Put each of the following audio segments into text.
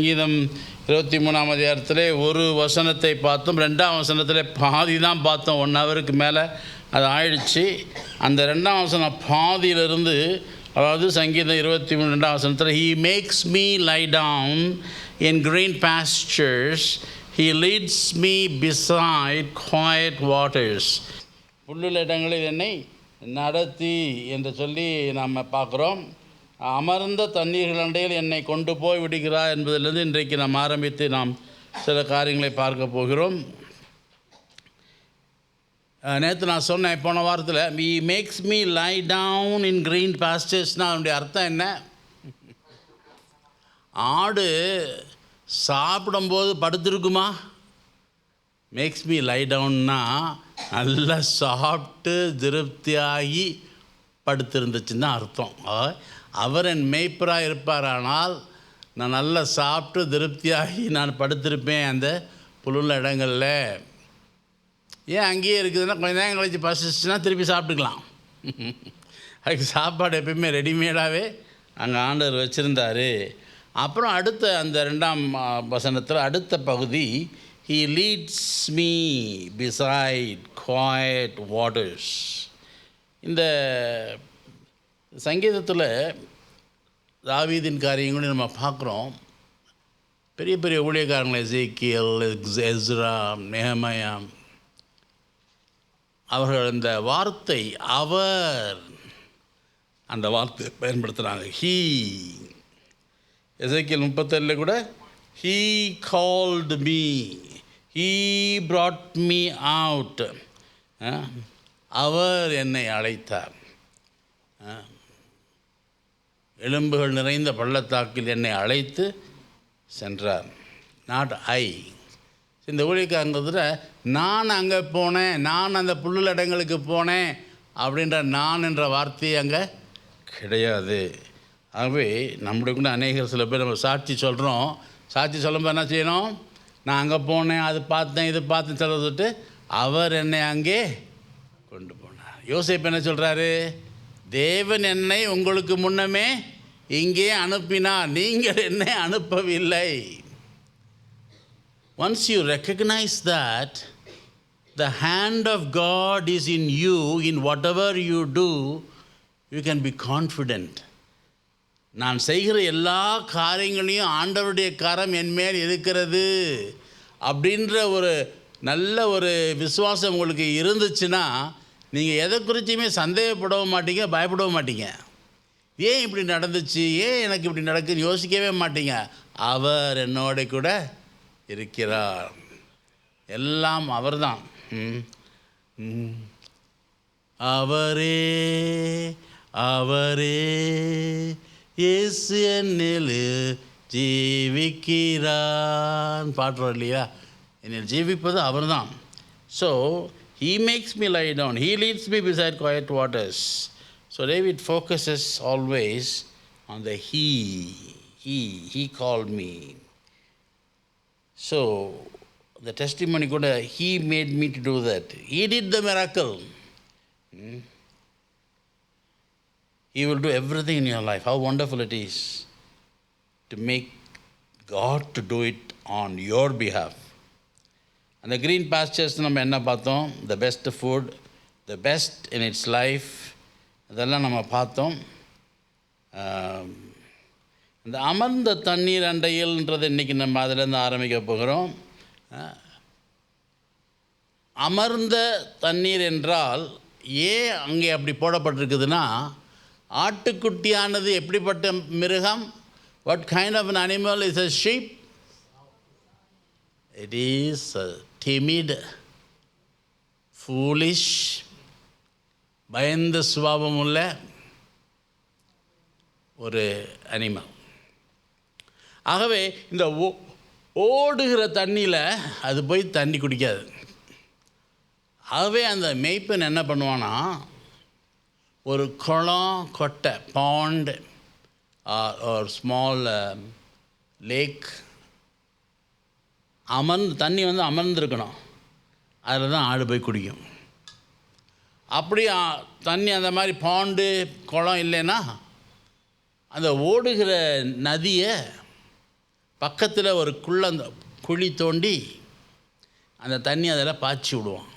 சங்கீதம் 23ஆம் அதிகாரத்தில் ஒரு வசனத்தை பார்த்தோம். 2ஆம் வசனத்தில் பாதி தான் பார்த்தோம். 1 ஹவருக்கு மேலே அது ஆயிடுச்சு. அந்த 2ஆம் வசனம் பாதியிலிருந்து, அதாவது சங்கீதம் 23 2ஆம் வசனத்தில், He makes me lie down in green pastures, He leads me beside quiet waters. புல்லுள்ள இடங்களில் என்னை நடத்தி என்று சொல்லி நாம் பார்க்குறோம். அமர்ந்த தண்ணீர்கள் அண்டையில் என்னை கொண்டு போய் விடுகிறார் என்பதிலிருந்து இன்றைக்கு நாம் ஆரம்பித்து நாம் சில காரியங்களை பார்க்க போகிறோம். நேற்று நான் சொன்னேன், போன வாரத்தில், He makes me lie down in green pastures-னால் அதனுடைய அர்த்தம் என்ன? ஆடு சாப்பிடும்போது படுத்திருக்குமா? மேக்ஸ் மீ லை டவுன்னா நல்லா சாப்பிட்டு திருப்தியாகி படுத்திருந்துச்சுன்னு தான் அர்த்தம். அவர் என் மேய்ப்பராக இருப்பாரானால் நான் நல்லா சாப்பிட்டு திருப்தியாகி நான் படுத்திருப்பேன் அந்த புல்லுள்ள இடங்களில். ஏன் அங்கேயே இருக்குதுன்னா, கொஞ்சம் நேரம் கழிச்சு பசிச்சுன்னா திருப்பி சாப்பிட்டுக்கலாம். அதுக்கு சாப்பாடு எப்பயுமே ரெடிமேடாகவே அங்கே ஆண்டவர் வச்சுருந்தார். அப்புறம் அடுத்த அந்த 2ஆம் வசனத்தில் அடுத்த பகுதி, He leads me beside quiet waters. இந்த சங்கீதத்தில் தாவீதின் காரியங்களும் நம்ம பார்க்குறோம். பெரிய பெரிய ஊழியக்காரங்களை, எசேக்கியேல், எஸ்ரா, நெகேமியா, அவர்கள் இந்த வார்த்தை அவர் அந்த வார்த்தை பயன்படுத்துகிறாங்க. ஹீ, எசேக்கியேல் 37 கூட He called me, He brought me out. அவர் என்னை அழைத்தார். எலும்புகள் நிறைந்த பள்ளத்தாக்கில் என்னை அழைத்து சென்றார். Not I. இந்த ஊழியக்காரங்கிறதுல நான் அங்கே போனேன், நான் அந்த புல்லுள்ள இடங்களுக்கு போனேன் அப்படின்ற நான் என்ற வார்த்தையே அங்கே கிடையாது. ஆகவே நம்முடைய கூட அநேகர் சில பேர் நம்ம சாட்சி சொல்கிறோம். சாட்சி சொல்லும்போது என்ன செய்யணும்? நான் அங்கே போனேன், அது பார்த்தேன், இது பார்த்து சொல்லிட்டு அவர் என்னை அங்கே கொண்டு போனார். யோசேப்பு என்ன சொல்கிறாரு? தேவன் என்னை உங்களுக்கு முன்னமே இங்கே அனுப்பினார், நீங்கள் என்னை அனுப்பவில்லை. Once you recognize that the hand of God is in you, in whatever you do, you can be confident. நான் செய்கிற எல்லா காரியங்களையும் ஆண்டவருடைய கரம் என்மேல் இருக்கிறது அப்படின்ற ஒரு நல்ல ஒரு விசுவாசம் உங்களுக்கு இருந்துச்சுன்னா, நீங்கள் எதை குறிச்சுமே சந்தேகப்படவும் மாட்டீங்க, பயப்படவும் மாட்டீங்க. ஏன் இப்படி நடந்துச்சு, ஏன் எனக்கு இப்படி நடக்குதுன்னு யோசிக்கவே மாட்டீங்க. அவர் என்னோட கூட இருக்கிறார், எல்லாம் அவர் தான். அவரே அவரே இயேசு என்னில் ஜீவிக்கிறான் பாடுறோம் இல்லையா? என்னில் ஜீவிப்பது அவர் தான். So He makes me lie down, He leads me beside quiet waters. So David focuses always on the he called me. So the testimony kuda, He made me to do that. He did the miracle. He will do everything in your life. How wonderful it is to make God to do it on your behalf. And the green pastures நம்ம என்ன பார்த்தோம்? The best food, the best in its life, இதெல்லாம் நம்ம பார்த்தோம். இந்த அமர்ந்த தண்ணீர் அண்டையில்ன்றது இன்றைக்கி நம்ம அதிலேருந்து ஆரம்பிக்க போகிறோம். அமர்ந்த தண்ணீர் என்றால் ஏன் அங்கே அப்படி போடப்பட்டிருக்குதுன்னா, ஆட்டுக்குட்டியானது எப்படிப்பட்ட மிருகம்? What kind of an animal is a sheep? It is a timid, foolish, பயந்த சுபாவம் உள்ள ஒரு அனிமல். ஆகவே இந்த ஓடுகிற தண்ணியில் அது போய் தண்ணி குடிக்காது. ஆகவே அந்த மேய்ப்பன் என்ன பண்ணுவான்னா, ஒரு குளம், கொட்டை, பாண்ட் ஒரு ஸ்மால் லேக், தண்ணி அமர்ந்திருக்கணும். அதில் தான் ஆடு போய் குடிக்கும். அப்படி தண்ணி அந்த மாதிரி பாண்டு, குளம் இல்லைன்னா அந்த ஓடுகிற நதியை பக்கத்தில் ஒரு குழி தோண்டி அந்த தண்ணி அதில் பாய்ச்சி விடுவோம்.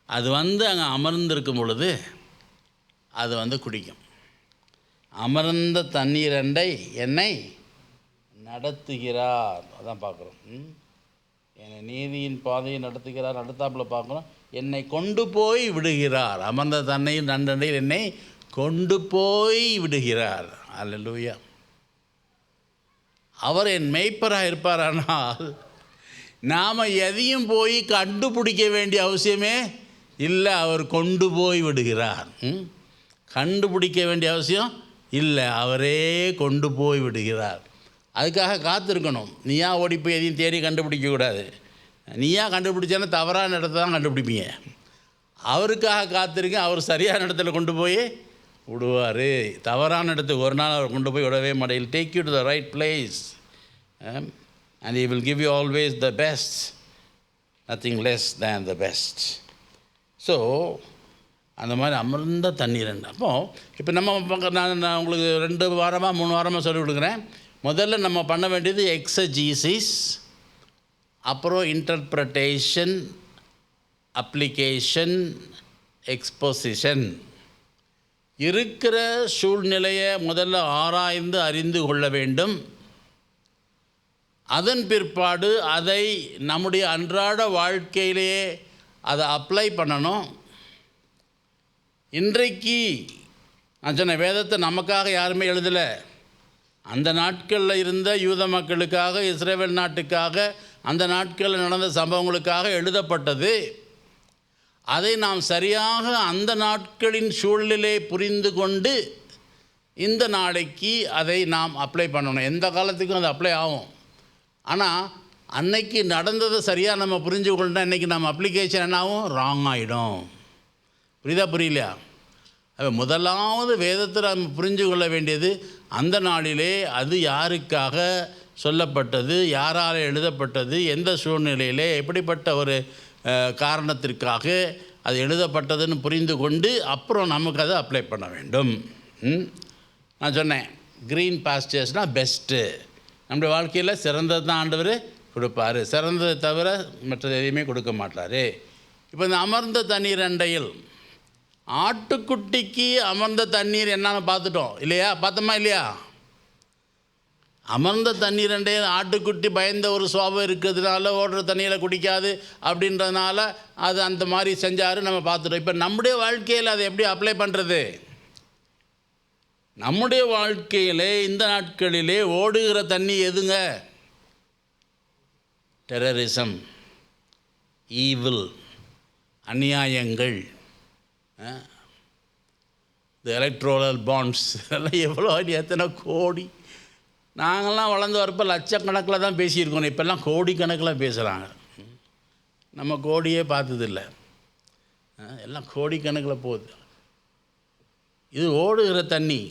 அது அங்கே அமர்ந்திருக்கும் பொழுது அது குடிக்கும். அமர்ந்த தண்ணீரண்டை என்னை நடத்துகிறார். அதான் பார்க்குறோம். என்னை நீதியின் பாதையை நடத்துகிறார். அடுத்தாப்பில் பார்க்குறோம், என்னை கொண்டு போய் விடுகிறார். அமர்ந்த தண்ணீர் நண்டண்டையில் என்னை கொண்டு போய் விடுகிறார். அல்லேலூயா. அவர் என் மேய்ப்பராக இருப்பாரானால் நாம் எதையும் போய் கண்டுபிடிக்க வேண்டிய அவசியமே இல்லை. அவர் கொண்டு போய் விடுகிறார். கண்டுபிடிக்க வேண்டிய அவசியம் இல்லை, அவரே கொண்டு போய் விடுகிறார். அதுக்காக காத்திருக்கணும். நீயா ஓடி போய் எதையும் தேடி கண்டுபிடிக்கக்கூடாது. நீயா கண்டுபிடிச்சாலும் தவறான இடத்த தான் கண்டுபிடிப்பீங்க. அவருக்காக காத்திருக்க, அவர் சரியான இடத்துல கொண்டு போய் விடுவார். தவறான இடத்துக்கு ஒரு நாள் அவர் கொண்டு போய் விடவே மாட்டேன். Take you to the right place and he will give you always the best, nothing less than the best. So அந்த மாதிரி அமர்ந்த தண்ணீர். அப்போது இப்போ நான் உங்களுக்கு 2 வாரமாக 3 வாரமாக சொல்லி கொடுக்குறேன். முதல்ல நம்ம பண்ண வேண்டியது எக்ஸஜீசிஸ், அப்புறம் இன்டர்பிரட்டேஷன், அப்ளிகேஷன், எக்ஸ்போசிஷன். இருக்கிற சூழ்நிலையை முதல்ல ஆராய்ந்து அறிந்து கொள்ள வேண்டும். அதன் பிற்பாடு அதை நம்முடைய அன்றாட வாழ்க்கையிலேயே அதை அப்ளை பண்ணணும். இன்றைக்கு நான் சொன்ன வேதத்தை நமக்காக யாருமே எழுதலை. அந்த நாட்களில் இருந்த யூத மக்களுக்காக, இஸ்ரேல் நாட்டுக்காக, அந்த நாட்களில் நடந்த சம்பவங்களுக்காக எழுதப்பட்டது. அதை நாம் சரியாக அந்த நாட்களின் சூழ்நிலை புரிந்து கொண்டு இந்த நாளைக்கு அதை நாம் அப்ளை பண்ணணும். எந்த காலத்துக்கும் அது அப்ளை ஆகும். ஆனால் அன்னைக்கு நடந்ததை சரியாக நம்ம புரிஞ்சு கொண்டா இன்றைக்கி நம்ம அப்ளிகேஷன் என்னாகும்? ராங் ஆகிடும். புரியலையா? அப்போ முதலாவது வேதத்தில் நம்ம புரிஞ்சு கொள்ள வேண்டியது, அந்த நாளிலே அது யாருக்காக சொல்லப்பட்டது, யாரால் எழுதப்பட்டது, எந்த சூழ்நிலையிலே எப்படிப்பட்ட ஒரு காரணத்திற்காக அது எழுதப்பட்டதுன்னு புரிந்து கொண்டு அப்புறம் நமக்கு அதை அப்ளை பண்ண வேண்டும். நான் சொன்னேன், க்ரீன் பாஸ்டர்ஸ்னால் பெஸ்ட்டு. நம்முடைய வாழ்க்கையில் சிறந்தது தான் ஆண்டவர் கொடுப்பார். சிறந்ததை தவிர மற்றது எதையுமே கொடுக்க மாட்டார். இப்போ இந்த அமர்ந்த தண்ணீர் அண்டையில் ஆட்டுக்குட்டிக்கு அமர்ந்த தண்ணீர் என்னன்னு பார்த்துட்டோம் இல்லையா? பார்த்தோமா இல்லையா? அமர்ந்த தண்ணீர் அண்டையில் ஆட்டுக்குட்டி பயந்த ஒரு சுவாபம் இருக்கிறதுனால ஓடுற தண்ணியில் குடிக்காது அப்படின்றதுனால அது அந்த மாதிரி செஞ்சார், நம்ம பார்த்துட்டோம். இப்போ நம்முடைய வாழ்க்கையில் அதை எப்படி அப்ளை பண்ணுறது? நம்முடைய வாழ்க்கையிலே இந்த நாட்களிலே ஓடுகிற தண்ணி எதுங்க? டெரரிசம், ஈவில், அநியாயங்கள், இந்த எலக்ட்ரோரல் பாண்ட்ஸ், இதெல்லாம் எவ்வளோ எத்தனை கோடி. நாங்கள்லாம் வளர்ந்து வரப்போ லட்சக்கணக்கில் தான் பேசியிருக்கோம். இப்போல்லாம் கோடிக்கணக்கில் பேசுகிறாங்க. நம்ம கோடியே பார்த்ததில்ல, எல்லாம் கோடிக்கணக்கில் போகுது. இது ஓடுகிற தண்ணி.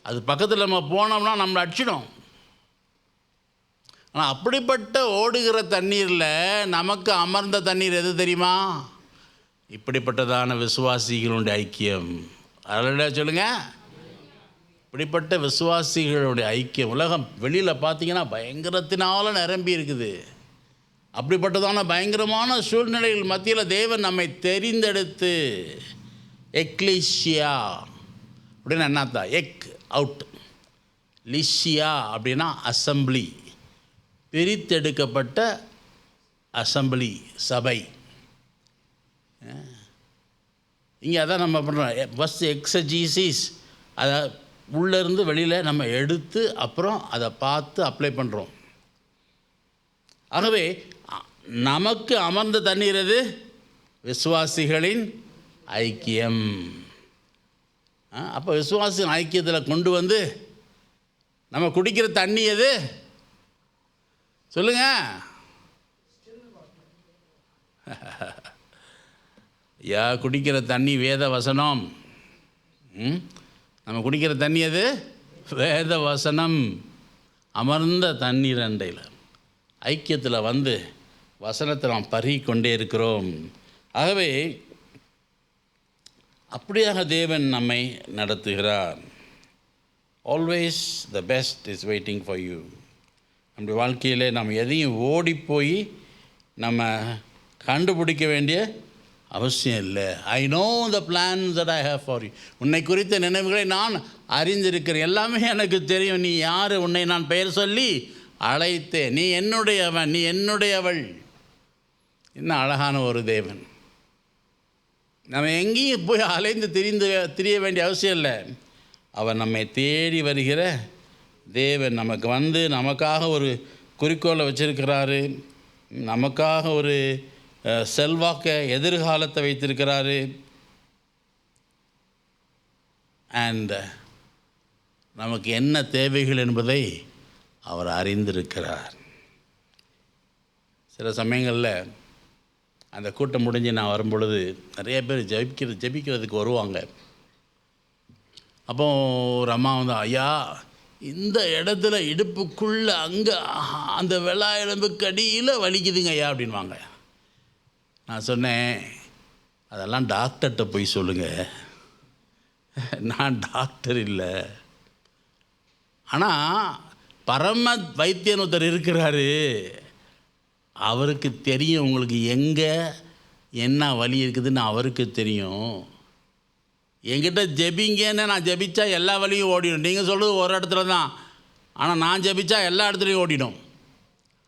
அது பக்கத்தில் நம்ம போனோம்னா நம்மளை அடிச்சிடும். ஆனால் அப்படிப்பட்ட ஓடுகிற தண்ணீரில் நமக்கு அமர்ந்த தண்ணீர் எது தெரியுமா? இப்படிப்பட்டதான விசுவாசிகளுடைய ஐக்கியம். அதில் சொல்லுங்கள், இப்படிப்பட்ட விசுவாசிகளுடைய ஐக்கியம். உலகம் வெளியில் பார்த்தீங்கன்னா பயங்கரத்தினால நிரம்பி இருக்குது. அப்படிப்பட்டதான பயங்கரமான சூழ்நிலைகள் மத்தியில் தேவன் நம்மை தெரிந்தெடுத்து, எக்லீசியா அப்படின்னா என்னத்தான்? எக் அவுட், லிஷியா அப்படின்னா அசம்பிளி, பிரித்தெடுக்கப்பட்ட அசம்பிளி, சபை. இங்கே அதான் நம்ம பண்ணுறோம். ஃபஸ்ட் எக்ஸஜீசிஸ், அதை உள்ளேருந்து வெளியில் நம்ம எடுத்து அப்புறம் அதை பார்த்து அப்ளை பண்ணுறோம். ஆகவே நமக்கு அமர்ந்த தண்ணீர் எது? விசுவாசிகளின் ஐக்கியம். அப்போ விசுவாசின் ஐக்கியத்தில் கொண்டு வந்து நம்ம குடிக்கிற தண்ணி எது? சொல்லுங்க. குடிக்கிற தண்ணி வேத வசனம். நம்ம குடிக்கிற தண்ணி எது? வேத வசனம். அமர்ந்த தண்ணீர் அண்டையில் ஐக்கியத்தில் வந்து வசனத்தை நாம் பருகி கொண்டே இருக்கிறோம். ஆகவே அப்படியாக தேவன் நம்மை நடத்துகிறார். Always the best is waiting for you. நம்முடைய வாழ்க்கையில் நம்ம எதையும் ஓடி போய் நம்ம கண்டுபிடிக்க வேண்டிய அவசியம் இல்லை. I know the plans that I have for you. உன்னை குறித்த நினைவுகளை நான் அறிந்திருக்கிறேன். எல்லாமே எனக்கு தெரியும். நீ யார்? உன்னை நான் பெயர் சொல்லி அழைத்தேன். நீ என்னுடையவன், நீ என்னுடையவள். இன்னும் அழகான ஒரு தேவன். நம்ம எங்கேயும் போய் அலைந்து திரிய வேண்டிய அவசியம் இல்லை. அவர் நம்மை தேடி வருகிற தேவன். நமக்கு வந்து நமக்காக ஒரு குறிக்கோளை வச்சிருக்கிறாரு. நமக்காக ஒரு செல்வாக்க எதிர்காலத்தை வைத்திருக்கிறாரு. அண்ட் நமக்கு என்ன தேவைகள் என்பதை அவர் அறிந்திருக்கிறார். சில சமயங்களில் அந்த கூட்டம் முடிஞ்சு நான் வரும்பொழுது நிறைய பேர் ஜெபிக்கிறதுக்கு வருவாங்க. அப்போ ஒரு அம்மா வந்து, ஐயா இந்த இடத்துல இடுப்புக்குள்ளே அங்கே அந்த வெள்ளா எலும்புக்கு அடியில் வலிக்குதுங்க ஐயா அப்படின்வாங்க. நான் சொன்னேன், அதெல்லாம் டாக்டர்கிட்ட போய் சொல்லுங்கள், நான் டாக்டர் இல்லை. ஆனால் பரம வைத்தியன் ஒருத்தர் இருக்கிறாரு, அவருக்கு தெரியும் உங்களுக்கு எங்கே என்ன வலி இருக்குதுன்னு அவருக்கு தெரியும். என்கிட்ட ஜெபிங்கன்னு நான் ஜெபிச்சா எல்லா வலியும் ஓடிடும். நீங்கள் சொல்கிறது ஒரு இடத்துல தான், ஆனால் நான் ஜெபிச்சா எல்லா இடத்துலையும் ஓடிடும்.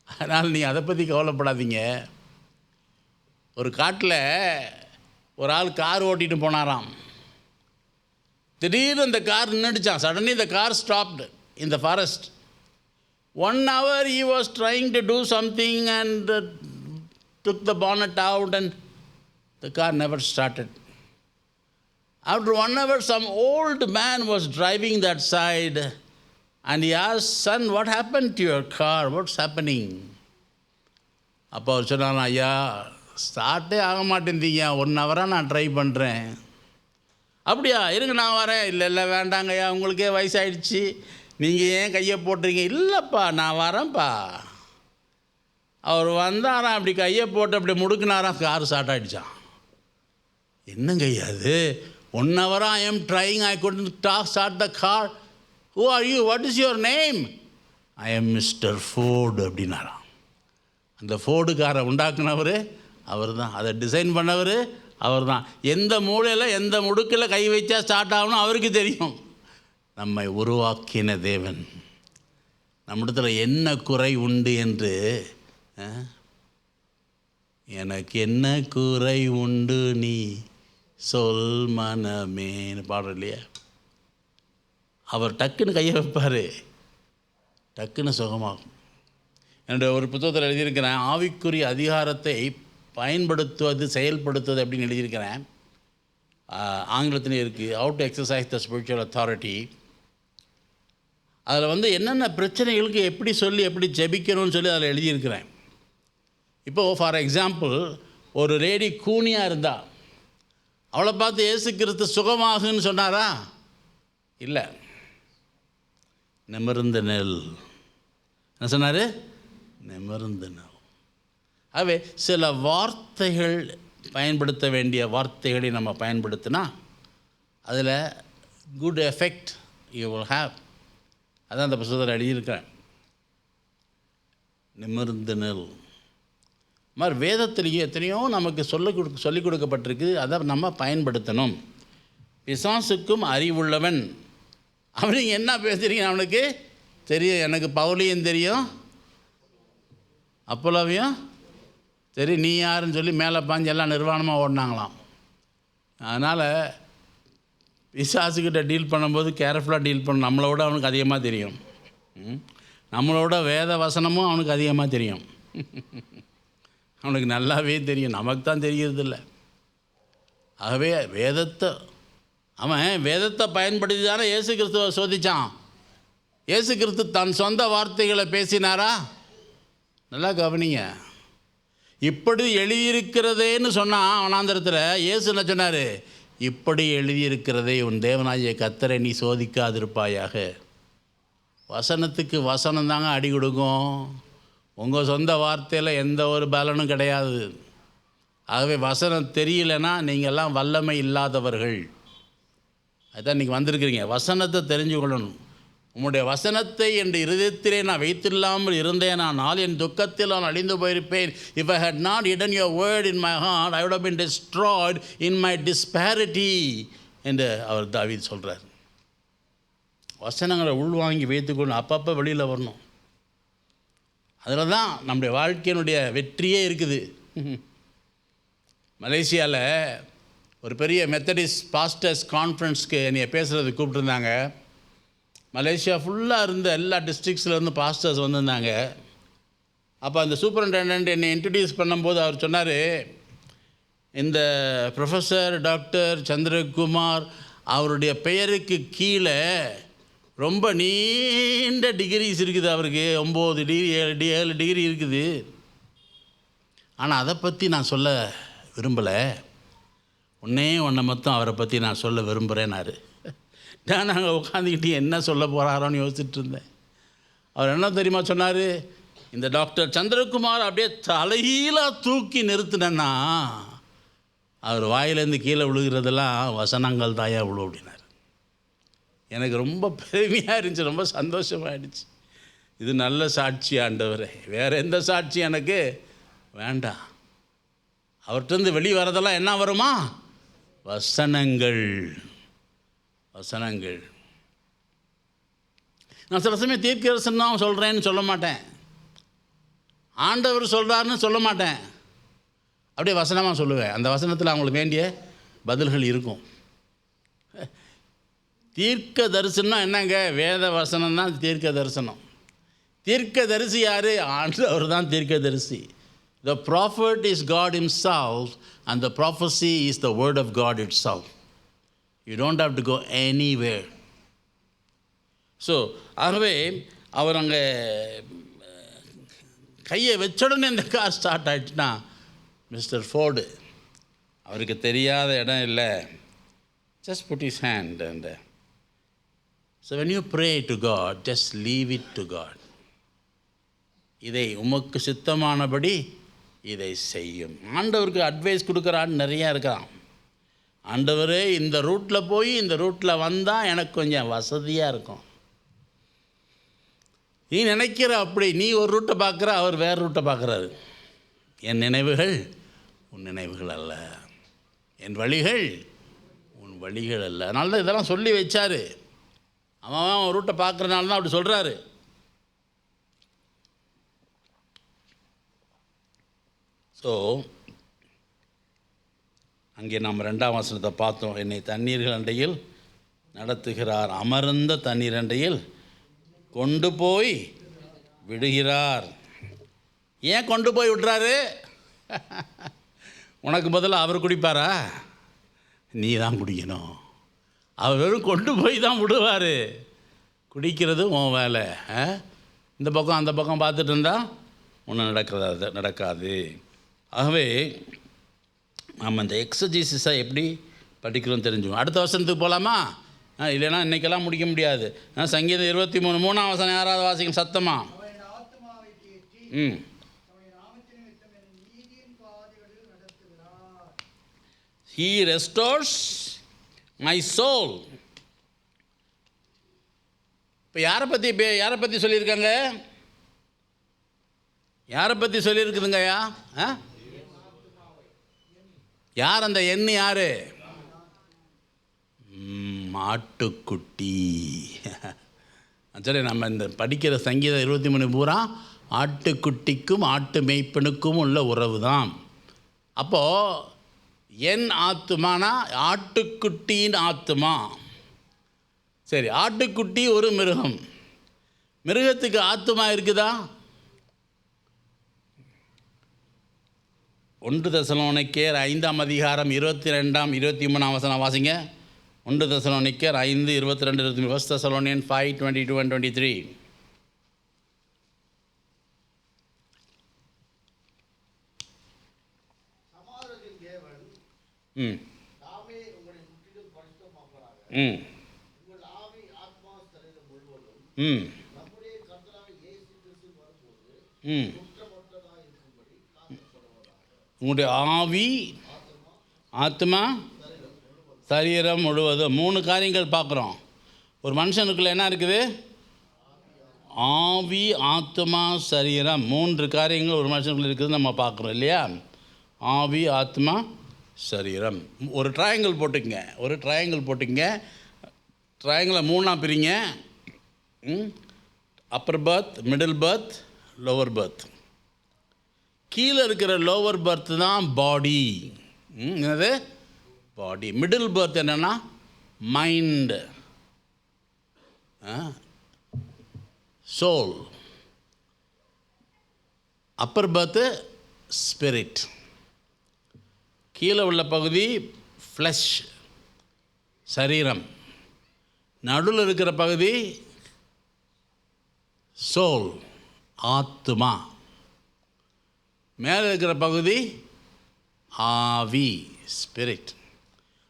அதனால் நீங்கள் அதை பற்றி கவலைப்படாதீங்க. ஒரு காட்டில் ஒரு ஆள் கார் ஓட்டிகிட்டு போனாராம். திடீர்னு இந்த கார் நின்றுடுச்சான். Suddenly the car stopped in the forest. 1 hour he was trying to do something and took the bonnet out and the car never started. After 1 hour, some old man was driving that side and he asked, son, what happened to your car? What's happening? அப்போ அவர் சொன்னார், ஐயா ஸ்டார்ட்டே ஆக மாட்டேந்தீங்க, 1 ஹவராக நான் try பண்ணுறேன். அப்படியா, இருங்க நான் வரேன். இல்லை வேண்டாங்க ஐயா, உங்களுக்கே வயசாகிடுச்சு, நீங்கள் ஏன் கையை போட்டுறீங்க? இல்லைப்பா நான் வரேன்ப்பா. அவர் வந்தாராம், அப்படி கையை போட்டு அப்படி முடுக்குனாராம், கார் ஸ்டார்ட் ஆகிடுச்சான். என்னங்க ஐயா அது, 1 hour I am trying, I couldn't start the car. Who are you? What is your name? I am Mr. Ford அப்படின்னாராம். அந்த ஃபோர்டு காரை உண்டாக்குனவர் அவர் தான், அதை டிசைன் பண்ணவர் அவர் தான். எந்த மூலையில் எந்த முடுக்கில் கை வச்சா ஸ்டார்ட் ஆகணும் அவருக்கு தெரியும். நம்மை உருவாக்கின தேவன். நம்மிடத்தில் என்ன குறை உண்டு என்று, எனக்கு என்ன குறை உண்டு நீ சொல் மனமேன்னு பாடுற இல்லையா, அவர் டக்குன்னு கையை வைப்பார், டக்குன்னு சுகமாகும். என்னுடைய ஒரு புத்தகத்தில் எழுதியிருக்கிறேன், ஆவிக்குரிய அதிகாரத்தை பயன்படுத்துவது செயல்படுத்துவது அப்படின்னு எழுதியிருக்கிறேன். ஆங்கிலத்திலே இருக்குது, how to exercise the spiritual authority. அதில் வந்து என்னென்ன பிரச்சனைகளுக்கு எப்படி சொல்லி எப்படி ஜெபிக்கணும்னு சொல்லி அதில் எழுதியிருக்கிறேன். இப்போது ஃபார் எக்ஸாம்பிள், ஒரு லேடி கூனியாக இருந்தால் அவளை பார்த்து இயேசு கிறிஸ்து சுகமாகுன்னு சொன்னாரா? இல்லை, நிமிர்ந்த நெல். என்ன சொன்னார்? நிமிர்ந்த நெல். ஆகவே சில வார்த்தைகள், பயன்படுத்த வேண்டிய வார்த்தைகளை நம்ம பயன்படுத்தினா அதில் good effect you will have. அதான் அந்த புத்தகத்தில் எழுதியிருக்கிறேன், நிமிர்ந்த நெல். மாதிரி வேதத்திலேயே எத்தனையோ நமக்கு சொல்லிக் கொடுக்கப்பட்டிருக்கு, அதை நம்ம பயன்படுத்தணும். பிசாசுக்கும் அறிவுள்ளவன். அவனுக்கு என்ன பேசுகிறீங்க அவனுக்கு தெரியும். எனக்கு பவுலையும் தெரியும், அப்போலோவையும் தெரியும், நீ யாருன்னு சொல்லி மேலே பாஞ்சு எல்லாம் நிர்வாணமாக ஓடினாங்களாம். அதனால் பிசாசுக்கிட்ட டீல் பண்ணும்போது கேர்ஃபுல்லாக டீல் பண்ணணும். நம்மளோட அவனுக்கு அதிகமாக தெரியும், நம்மளோட வேத வசனமும் அவனுக்கு அதிகமாக தெரியும். அவனுக்கு நல்லாவே தெரியும், நமக்கு தான் தெரியறதில்ல. ஆகவே அவன் வேதத்தை பயன்படுத்தி தானே இயேசு கிறிஸ்துவை சோதித்தான். இயேசு கிறிஸ்து தன் சொந்த வார்த்தைகளை பேசினாரா? நல்லா கவனிங்க. இப்படி எழுதியிருக்கிறதேன்னு சொன்னான் வனாந்தரத்தில். இயேசு என்ன சொன்னார்? இப்படி எழுதியிருக்கிறதே, உன் தேவனாகிய கர்த்தரை நீ சோதிக்காதிருப்பாயாக. வசனத்துக்கு வசனம் தாங்க அடி கொடுக்கும். உங்கள் சொந்த வார்த்தையில் எந்த ஒரு பலனும் கிடையாது. ஆகவே வசனம் தெரியலன்னா நீங்கள்லாம் வல்லமை இல்லாதவர்கள். அதுதான் இன்றைக்கி வந்திருக்கிறீங்க. வசனத்தை தெரிஞ்சு கொள்ளணும். உம்முடைய வசனத்தை என் இருதயத்திலே நான் வைத்தில்லாமல் இருந்தேனானால் என் துக்கத்தில் நான் அழிந்து போயிருப்பேன். If I had not hidden your word in my heart, I would have been destroyed in my disparity என்று அவர் தாவீது சொல்கிறார். வசனங்களை உள்வாங்கி வைத்துக்கொண்டு அப்பப்போ வெளியில் வரணும். அதில் தான் நம்முடைய வாழ்க்கையினுடைய வெற்றியே இருக்குது. மலேசியாவில் ஒரு பெரிய மெத்தடிஸ்ட் பாஸ்டர்ஸ் கான்ஃபரன்ஸ்க்கு என்னை பேசுகிறதுக்கு கூப்பிட்டுருந்தாங்க. மலேசியா ஃபுல்லாக இருந்த எல்லா டிஸ்ட்ரிக்ஸ்லேருந்து பாஸ்டர்ஸ் வந்திருந்தாங்க. அப்போ அந்த சூப்பரிண்டெண்டன்ட் என்னை இன்ட்ரடியூஸ் பண்ணும்போது அவர் சொன்னார், இந்த ப்ரொஃபஸர் டாக்டர் சந்திரகுமார் அவருடைய பெயருக்கு கீழே ரொம்ப நீண்ட டிகிரிஸ் இருக்குது. அவருக்கு 9 டிகிரி 7 டிகிரி இருக்குது. ஆனால் அதை பற்றி நான் சொல்ல விரும்பலை. ஒன்றை மட்டும் அவரை பற்றி நான் சொல்ல விரும்புகிறேன்னாரு. நான் நாங்கள் உட்காந்துக்கிட்டு என்ன சொல்ல போகிறாரோன்னு யோசிச்சுட்டு இருந்தேன். அவர் என்ன தெரியுமா சொன்னார், இந்த டாக்டர் சந்திரகுமார் அப்படியே தலையிலாக தூக்கி நிறுத்தினேன்னா அவர் வாயிலேருந்து கீழே விழுகிறதெல்லாம் வசனங்கள் தாயா விழு அப்படின்னாரு. எனக்கு ரொம்ப பெருமையாக இருந்துச்சு, ரொம்ப சந்தோஷமாகிடுச்சு. இது நல்ல சாட்சி ஆண்டவரே, வேறு எந்த சாட்சி எனக்கு வேண்டாம். அவர்கிட்டருந்து வெளியே வரதெல்லாம் என்ன வருமா? வசனங்கள். வசனங்கள். நான் சில சமயம் தீர்க்கதரிசனம் தான் சொல்கிறேன்னு சொல்ல மாட்டேன், ஆண்டவர் சொல்கிறாருன்னு சொல்ல மாட்டேன், அப்படியே வசனமாக சொல்லுவேன். அந்த வசனத்தில் அவங்களுக்கு வேண்டிய பதில்கள் இருக்கும். தீர்க்க தரிசனம் என்னங்க? வேத வசனம் தான் தீர்க்க தரிசனம். தீர்க்க தரிசி யார்? ஆண்டவர் தான் தீர்க்க தரிசி. The prophet is God himself and the prophecy is the word of God itself. You don't have to go anywhere. So ஆகவே அவர் அங்கே கையை வச்சுடனே இந்த கார் ஸ்டார்ட் ஆகிடுச்சுன்னா, மிஸ்டர் ஃபோர்டு அவருக்கு தெரியாத இடம் இல்லை. Just put his hand and so when you pray to God, just leave it to God. இதை உமக்கு சித்தமானபடி இதை செய்யும். ஆண்டவருக்கு அட்வைஸ் கொடுக்குறான்னு நிறையா இருக்கிறான். ஆண்டவரே இந்த ரூட்டில் போய் இந்த ரூட்டில் வந்தால் எனக்கு கொஞ்சம் வசதியாக இருக்கும். நீ நினைக்கிற அப்படி, நீ ஒரு ரூட்டை பார்க்குற, அவர் வேறு ரூட்டை பார்க்குறாரு. என் நினைவுகள் உன் நினைவுகள் அல்ல, என் வழிகள் உன் வழிகள் அல்ல. அதனால தான் இதெல்லாம் சொல்லி வச்சார். அவன் ஒரு ரூட்டை பார்க்குறனால தான் அப்படி சொல்கிறாரு. ஸோ அங்கே நாம் 2ஆம் வசனத்தை பார்த்தோம். என்னை தண்ணீர்கள் அண்டையில் நடத்துகிறார், அமர்ந்த தண்ணீர் அண்டையில் கொண்டு போய் விடுகிறார். ஏன் கொண்டு போய் விடுறாரு? உனக்கு பதிலாக அவர் குடிப்பாரா? நீ தான் குடிக்கணும். அவர் வெறும் கொண்டு போய் தான் விடுவார். குடிக்கிறது உன் வேலை. இந்த பக்கம் அந்த பக்கம் பார்த்துட்டு இருந்தால் ஒன்றும் நடக்காது. ஆகவே நம்ம இந்த எக்ஸர்சைஸை எப்படி படிக்கிறோம் தெரிஞ்சுக்கணும். அடுத்த வசனத்துக்கு போகலாமா? இல்லைன்னா இன்றைக்கெல்லாம் முடிக்க முடியாது. சங்கீதம் 23 3ஆம் வசனம் யாராவது வாசிக்கும் சத்தமா? He restores my soul. இப்போ யாரை பற்றி சொல்லியிருக்காங்க? யாரை பற்றி சொல்லியிருக்குதுங்கய்யா? யார் அந்த எண்ணு? யார்? ஆட்டுக்குட்டி. சரி, நம்ம இந்த படிக்கிற சங்கீதம் 23 பூரா ஆட்டுக்குட்டிக்கும் ஆட்டு மேய்ப்பனுக்கும் உள்ள உறவு தான். அப்போது என் ஆத்துமானா ஆட்டுக்குட்டியின் ஆத்துமா. சரி, ஆட்டுக்குட்டி ஒரு மிருகம். மிருகத்துக்கு ஆத்துமா இருக்குதா? 1 தெசலோனிக்கேயர் 5ஆம் அதிகாரம் 22ஆம் 23ஆம் வசனம் வாசிங்க. 1 தெசலோனிக்கேயர் 5 22 23. 1 Thessalonians 5:22 and 23. உங்களுடைய ஆவி, ஆத்மா, சரீரம் முழுவதும் 3 காரியங்கள் பார்க்குறோம். ஒரு மனுஷனுக்குள்ளே என்ன இருக்குது? ஆவி, ஆத்மா, சரீரம் 3 காரியங்கள் ஒரு மனுஷனுக்குள்ள இருக்குது நம்ம பார்க்குறோம் இல்லையா? ஆவி, ஆத்மா, சரீரம். ஒரு ட்ரையாங்கிள் போட்டுக்கங்க. ட்ரையாங்கிளை 3ஆக பிரிங்க. Upper berth, middle berth, lower berth. கீழே இருக்கிற லோவர் பர்த் தான் பாடி. என்னது? பாடி. மிடில் பர்த் என்னென்னா mind, soul. Upper berth spirit. கீழே உள்ள பகுதி ஃப்ளஷ், சரீரம். நடுவில் இருக்கிற பகுதி சோல், ஆத்மா. மேலே இருக்கிற பகுதி ஆவி, ஸ்பிரிட்.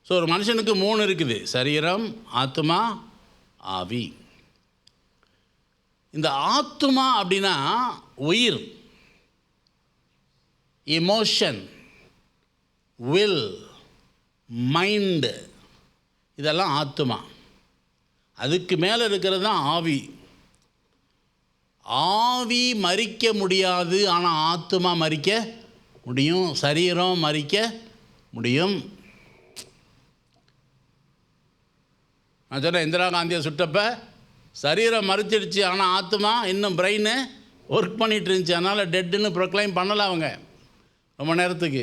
ஸோ ஒரு மனுஷனுக்கு 3 இருக்குது: சரீரம், ஆத்மா, ஆவி. இந்த ஆத்மா அப்படின்னா உயிர், எமோஷன், வில், மைண்டு, இதெல்லாம் ஆத்மா. அதுக்கு மேலே இருக்கிறது தான் ஆவி. ஆவி மரிக்க முடியாது, ஆனால் ஆத்மா மரிக்க முடியும். சரீரம் மரிக்க முடியும். நான் சொன்னேன், இந்திரா காந்தியை சுட்டப்ப சரீரம் மறிச்சிடுச்சு, ஆனால் ஆத்மா இன்னும் பிரெயின் ஒர்க் பண்ணிகிட்டு இருந்துச்சு. அதனால் டெட்டுன்னு ப்ரொக்ளைம் பண்ணலை அவங்க ரொம்ப நேரத்துக்கு.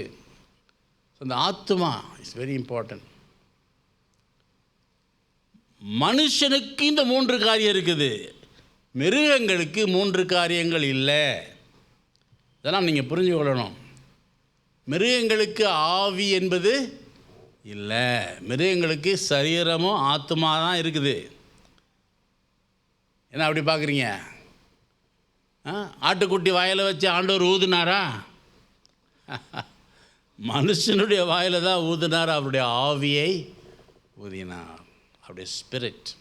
இந்த ஆத்மா இஸ் வெரி இம்பார்ட்டன்ட். மனுஷனுக்கு இந்த 3 காரியம் இருக்குது, மிருகங்களுக்கு 3 காரியங்கள் இல்லை. இதெல்லாம் நீங்கள் புரிஞ்சு கொள்ளணும். மிருகங்களுக்கு ஆவி என்பது இல்லை. மிருகங்களுக்கு சரீரமும் ஆத்மா தான் இருக்குது. என்ன அப்படி பார்க்குறீங்க? ஆட்டுக்குட்டி வாயில் வச்சு ஆண்டவர் ஊதுனாரா? மனுஷனுடைய வாயில் தான் ஊதினார், அவருடைய ஆவியை ஊதினார், அவருடைய spirit.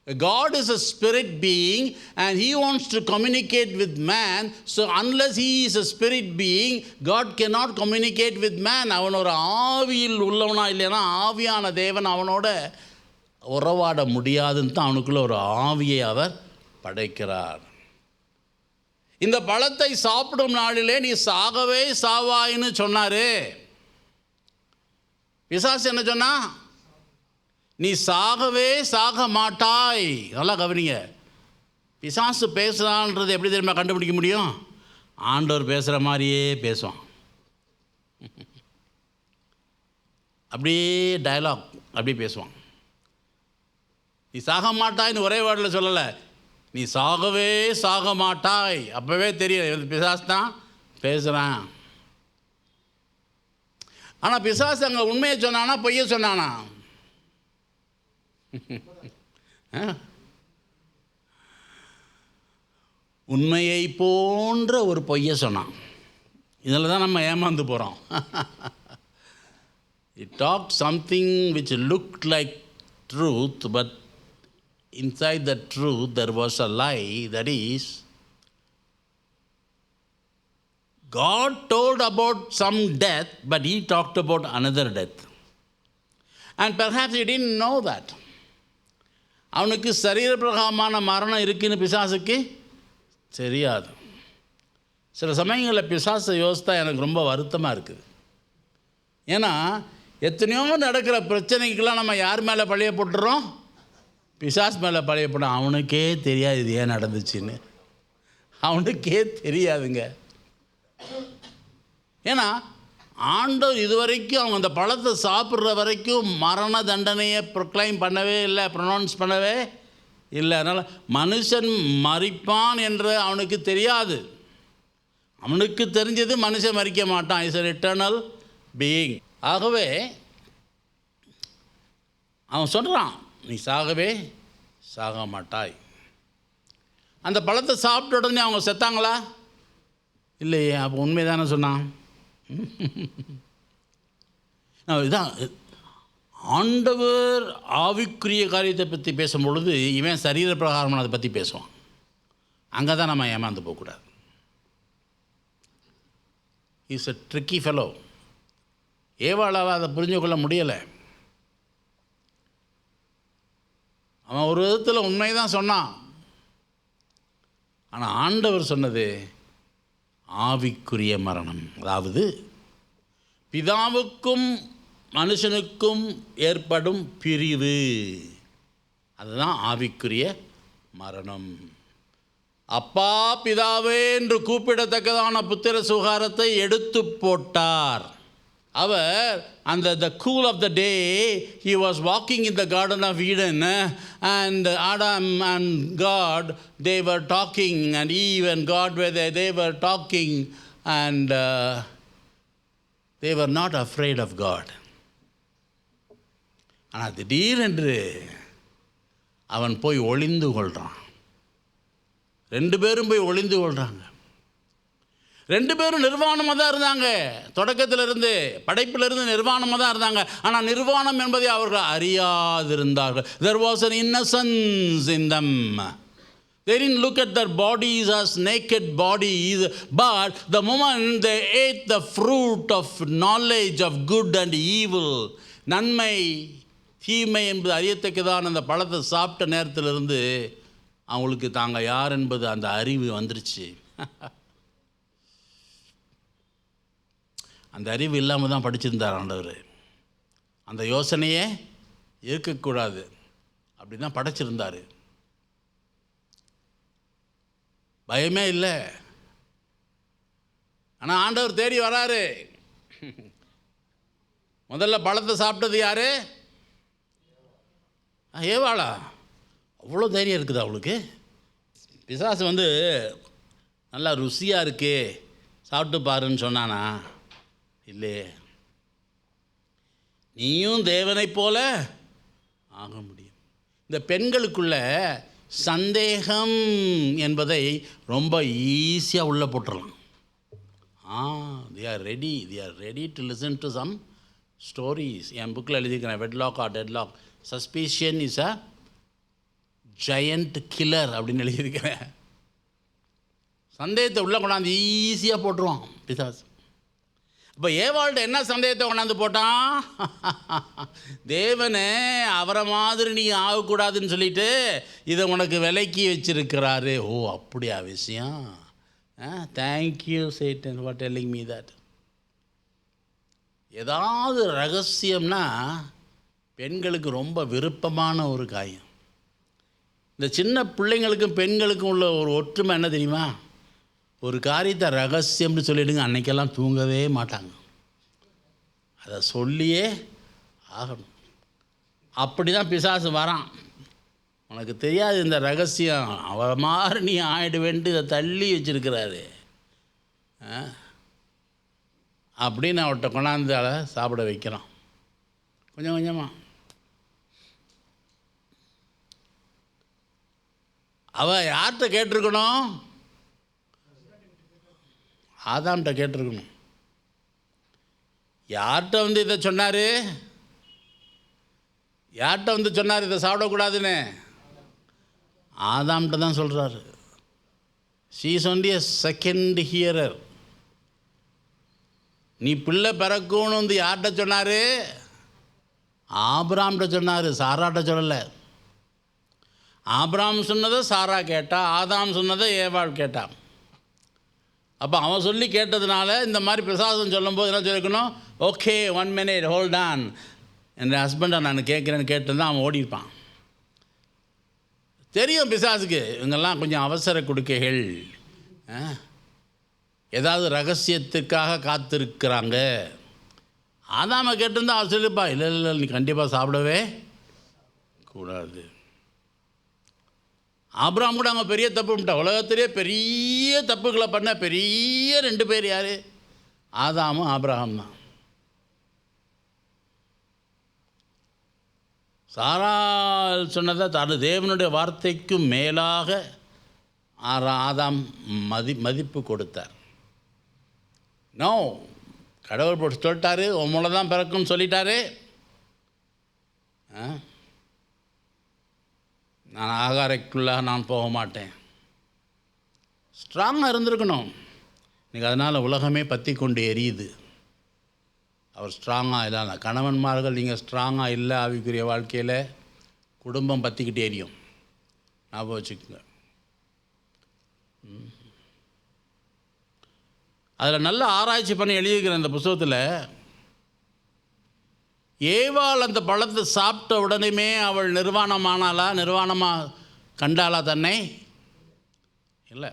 God is a spirit being and he wants to communicate with man. So unless he is a spirit being, God cannot communicate with man. அவன் ஒரு ஆவியில் உள்ளவனா இல்லைன்னா ஆவியான தேவன் அவனோட உறவாட முடியாதுன்னு தான் அவனுக்குள்ள ஒரு ஆவியை அவர் படைக்கிறார். இந்த பழத்தை சாப்பிடும் நாளிலே நீ சாகவே சாவாயின்னு சொன்னார். பிசாசு என்ன சொன்னா? நீ சாகவே சாக மாட்டாய். நல்லா கவனிங்க. பிசாசு பேசுகிறான்றது எப்படி தெரியுமா கண்டுபிடிக்க முடியும்? ஆண்டவர் பேசுகிற மாதிரியே பேசுவான். அப்படியே டயலாக் அப்படியே பேசுவான். நீ சாக மாட்டாய்ன்னு ஒரே வேர்டில் சொல்லலை, நீ சாகவே சாக மாட்டாய். அப்போவே தெரியும் பிசாசு தான் பேசுகிறான். ஆனால் பிசாசு அங்கே உண்மையை சொன்னானா பொய்யை சொன்னானா? உண்மையை போன்ற ஒரு பொய்யை சொன்னான். இதில் தான் நம்ம ஏமாந்து போகிறோம். It talked something which looked like truth, but inside the truth there was a lie. That is, God told about some death, but he talked about another death. And perhaps he didn't know that. அவனுக்கு சரீரப்பிரகாரமான மரணம் இருக்குன்னு பிசாசுக்கு தெரியாது. சில சமயங்களில் பிசாசை யோசித்தா எனக்கு ரொம்ப வருத்தமாக இருக்குது. ஏன்னா எத்தனையோ நடக்கிற பிரச்சனைக்கெல்லாம் நம்ம யார் மேலே பழைய போட்டுறோம்? பிசாஸ் மேலே பழைய போட்டோம். அவனுக்கே தெரியாது இது ஏன் நடந்துச்சுன்னு. அவனுக்கே தெரியாதுங்க. ஏன்னா ஆண்டவர் இதுவரைக்கும் அவங்க அந்த பழத்தை சாப்பிட்ற வரைக்கும் மரண தண்டனையை ப்ரொக்ளைம் பண்ணவே இல்லை, ப்ரொனவுன்ஸ் பண்ணவே இல்லை. அதனால் மனுஷன் மரிப்பான் என்று அவனுக்கு தெரியாது. அவனுக்கு தெரிஞ்சது மனுஷன் மரிக்க மாட்டான். Is an eternal being. ஆகவே அவன் சொல்கிறான், நீ சாகவே சாக மாட்டாய். அந்த பழத்தை சாப்பிட்ட உடனே அவங்க செத்தாங்களா? இல்லையே. அப்போ உண்மை தானே சொன்னான். இதான் ஆண்டவர் ஆவிக்குரிய காரியத்தை பற்றி பேசும்பொழுது இவன் சரீர பிரகாரமானதை பற்றி பேசுவான். அங்கே தான் நம்ம ஏமாந்து போகக்கூடாது. Is a tricky fellow. ஏவாளால் அதை புரிஞ்சு கொள்ள முடியலை. அவன் ஒரு விதத்தில் உண்மை தான் சொன்னான். ஆனால் ஆண்டவர் சொன்னது ஆவிக்குரிய மரணம். அதாவது பிதாவுக்கும் மனுஷனுக்கும் ஏற்படும் பிரிவு, அதுதான் ஆவிக்குரிய மரணம். அப்பா பிதாவே என்று கூப்பிடத்தக்கதான புத்திர சுகாரத்தை எடுத்து போட்டார். அவர் அந்த the cool of the day he was walking in the garden of Eden, and Adam and God, they were talking, and Eve and God were there, they were talking, and they were not afraid of God. ஆனால் திடீரென்று அவன் போய் ஒளிந்து கொள்கிறான். 2 பேரும் போய் ஒளிந்து கொள்கிறாங்க. 2 பேரும் நிர்வாணமாக தான் இருந்தாங்க. தொடக்கத்திலிருந்து, படைப்பிலிருந்து நிர்வாணமாக தான் இருந்தாங்க. ஆனால் நிர்வாணம் என்பதை அவர்கள் அறியாதிருந்தார்கள். There was an innocence in them. They didn't look at their bodies as naked bodies, but the moment they ate the fruit of knowledge of good and evil, நன்மை தீமை என்பது அறியத்தக்கதான் அந்த பழத்தை சாப்பிட்ட நேரத்திலிருந்து அவங்களுக்கு தாங்க யார் என்பது அந்த அறிவு வந்துருச்சு. அந்த அறிவு இல்லாமல் தான் படிச்சிருந்தார் ஆண்டவர். அந்த யோசனையே இருக்கக்கூடாது, அப்படி தான் படைச்சிருந்தார். பயமே இல்லை. ஆனால் ஆண்டவர் தேடி வராரு. முதல்ல பழத்தை சாப்பிட்டது யாரு? ஏவாளா? அவ்வளோ தைரியம் இருக்குது அவளுக்கு. பிசாசு வந்து நல்லா ருசியாக இருக்கே, சாப்பிட்டு பாருன்னு சொன்னானா? இல்லையே. நீயும் தேவனைப் போல ஆக முடியும். இந்த பெண்களுக்குள்ள சந்தேகம் என்பதை ரொம்ப ஈஸியாக உள்ளே போட்டுடலாம். they are ready to listen to some stories. என் புக்கில் எழுதியிருக்கிறேன், wedlock or deadlock, suspicion is a giant killer அப்படின்னு எழுதியிருக்கிறேன். சந்தேகத்தை உள்ளே கொண்டாந்து ஈஸியாக போட்டுருவான் பிசாசு. இப்போ ஏவாள்கிட்ட என்ன சந்தேகத்தை கொண்டாந்து போட்டான்? தேவனே அவரை மாதிரி நீ ஆகக்கூடாதுன்னு சொல்லிட்டு இதை உனக்கு விலைக்கு வச்சிருக்கிறாரு. ஓ அப்படியா விஷயம்? Thank you chettan for telling me that. ஏதாவது ரகசியம்னா பெண்களுக்கு ரொம்ப விருப்பமான ஒரு காரியம். இந்த சின்ன பிள்ளைங்களுக்கும் பெண்களுக்கும் உள்ள ஒரு ஒற்றுமை என்ன தெரியுமா? ஒரு காரியத்தை ரகசியம்னு சொல்லிவிடுங்க, அன்னைக்கெல்லாம் தூங்கவே மாட்டாங்க. அதை சொல்லியே ஆகணும். அப்படி தான் பிசாசு வரான். உனக்கு தெரியாது இந்த ரகசியம், அவ மாதிரி நீ ஆயிடுவேன்ட்டு இதை தள்ளி வச்சிருக்கிறாரு அப்படின்னு அவர்கிட்ட கொண்டாந்து அதை சாப்பிட வைக்கிறான் கொஞ்சம் கொஞ்சமாக. அவள் யார்கிட்ட கேட்டிருக்கணும்? ஆதாம்கிட்ட கேட்டிருக்கணும். யார்கிட்ட வந்து இதை சொன்னார்? யார்கிட்ட வந்து சொன்னார் இதை சாப்பிடக்கூடாதுன்னு? ஆதாம்கிட்ட தான் சொல்கிறாரு. She is only a second hearer. நீ பிள்ளை பிறக்கும்னு வந்து யார்கிட்ட சொன்னார்? ஆபிரகாம்கிட்ட சொன்னார், சாராட்ட சொல்லலை. ஆபிரகாம் சொன்னதை சாரா கேட்டா, ஆதாம் சொன்னதை ஏவாள் கேட்டான். அப்போ அவன் சொல்லி கேட்டதுனால இந்த மாதிரி பிரசாதம் சொல்லும்போது என்ன சொல்லியிருக்கணும்? ஓகே 1 minute ஹோல்ட் ஆன், என் ஹஸ்பண்டை நான் கேட்குறேன்னு கேட்டுருந்தான் அவன் ஓடிருப்பான். தெரியும் பிசாசுக்கு இவங்கெல்லாம் கொஞ்சம் அவசர கொடுக்கைகள், ஏதாவது ரகசியத்துக்காக காத்திருக்கிறாங்க. ஆதாமை கேட்டிருந்தா அவன் சொல்லிப்பா, இல்லை இல்லை நீ கண்டிப்பாக சாப்பிடவே கூடாது. ஆபிரகாம் கூட அவங்க பெரிய தப்பு பண்ணிட்டான். உலகத்திலே பெரிய தப்புகளை பண்ண பெரிய 2 பேர் யார்? ஆதாமும் ஆபிரகாம் தான். சாராள் சொன்னதை அது தேவனுடைய வார்த்தைக்கு மேலாக ஆதாம் மதிப்பு கொடுத்தார். நோ, கடவுள் போட்டு சொல்லிட்டாரு, உன் மூலம் தான் பிறக்கும்னு சொல்லிட்டாரு. நான் ஆகாரைக்குள்ளாக நான் போக மாட்டேன். ஸ்ட்ராங்காக இருந்திருக்கணும். இன்றைக்கி அதனால் உலகமே பற்றி கொண்டு எரியுது. அவர் ஸ்ட்ராங்காக இல்லை. கணவன்மார்கள் நீங்கள் ஸ்ட்ராங்காக இல்லை ஆவிக்குரிய வாழ்க்கையில், குடும்பம் பற்றிக்கிட்டு எரியும். ஞாபகம் வச்சுக்கோங்க. அதில் நல்ல ஆராய்ச்சி பண்ணி எழுதியிருக்கிற அந்த புத்தகத்தில், ஏவாள் அந்த பழத்தை சாப்பிட்ட உடனேமே அவள் நிர்வாணமாக கண்டாளா தன்னை? இல்லை.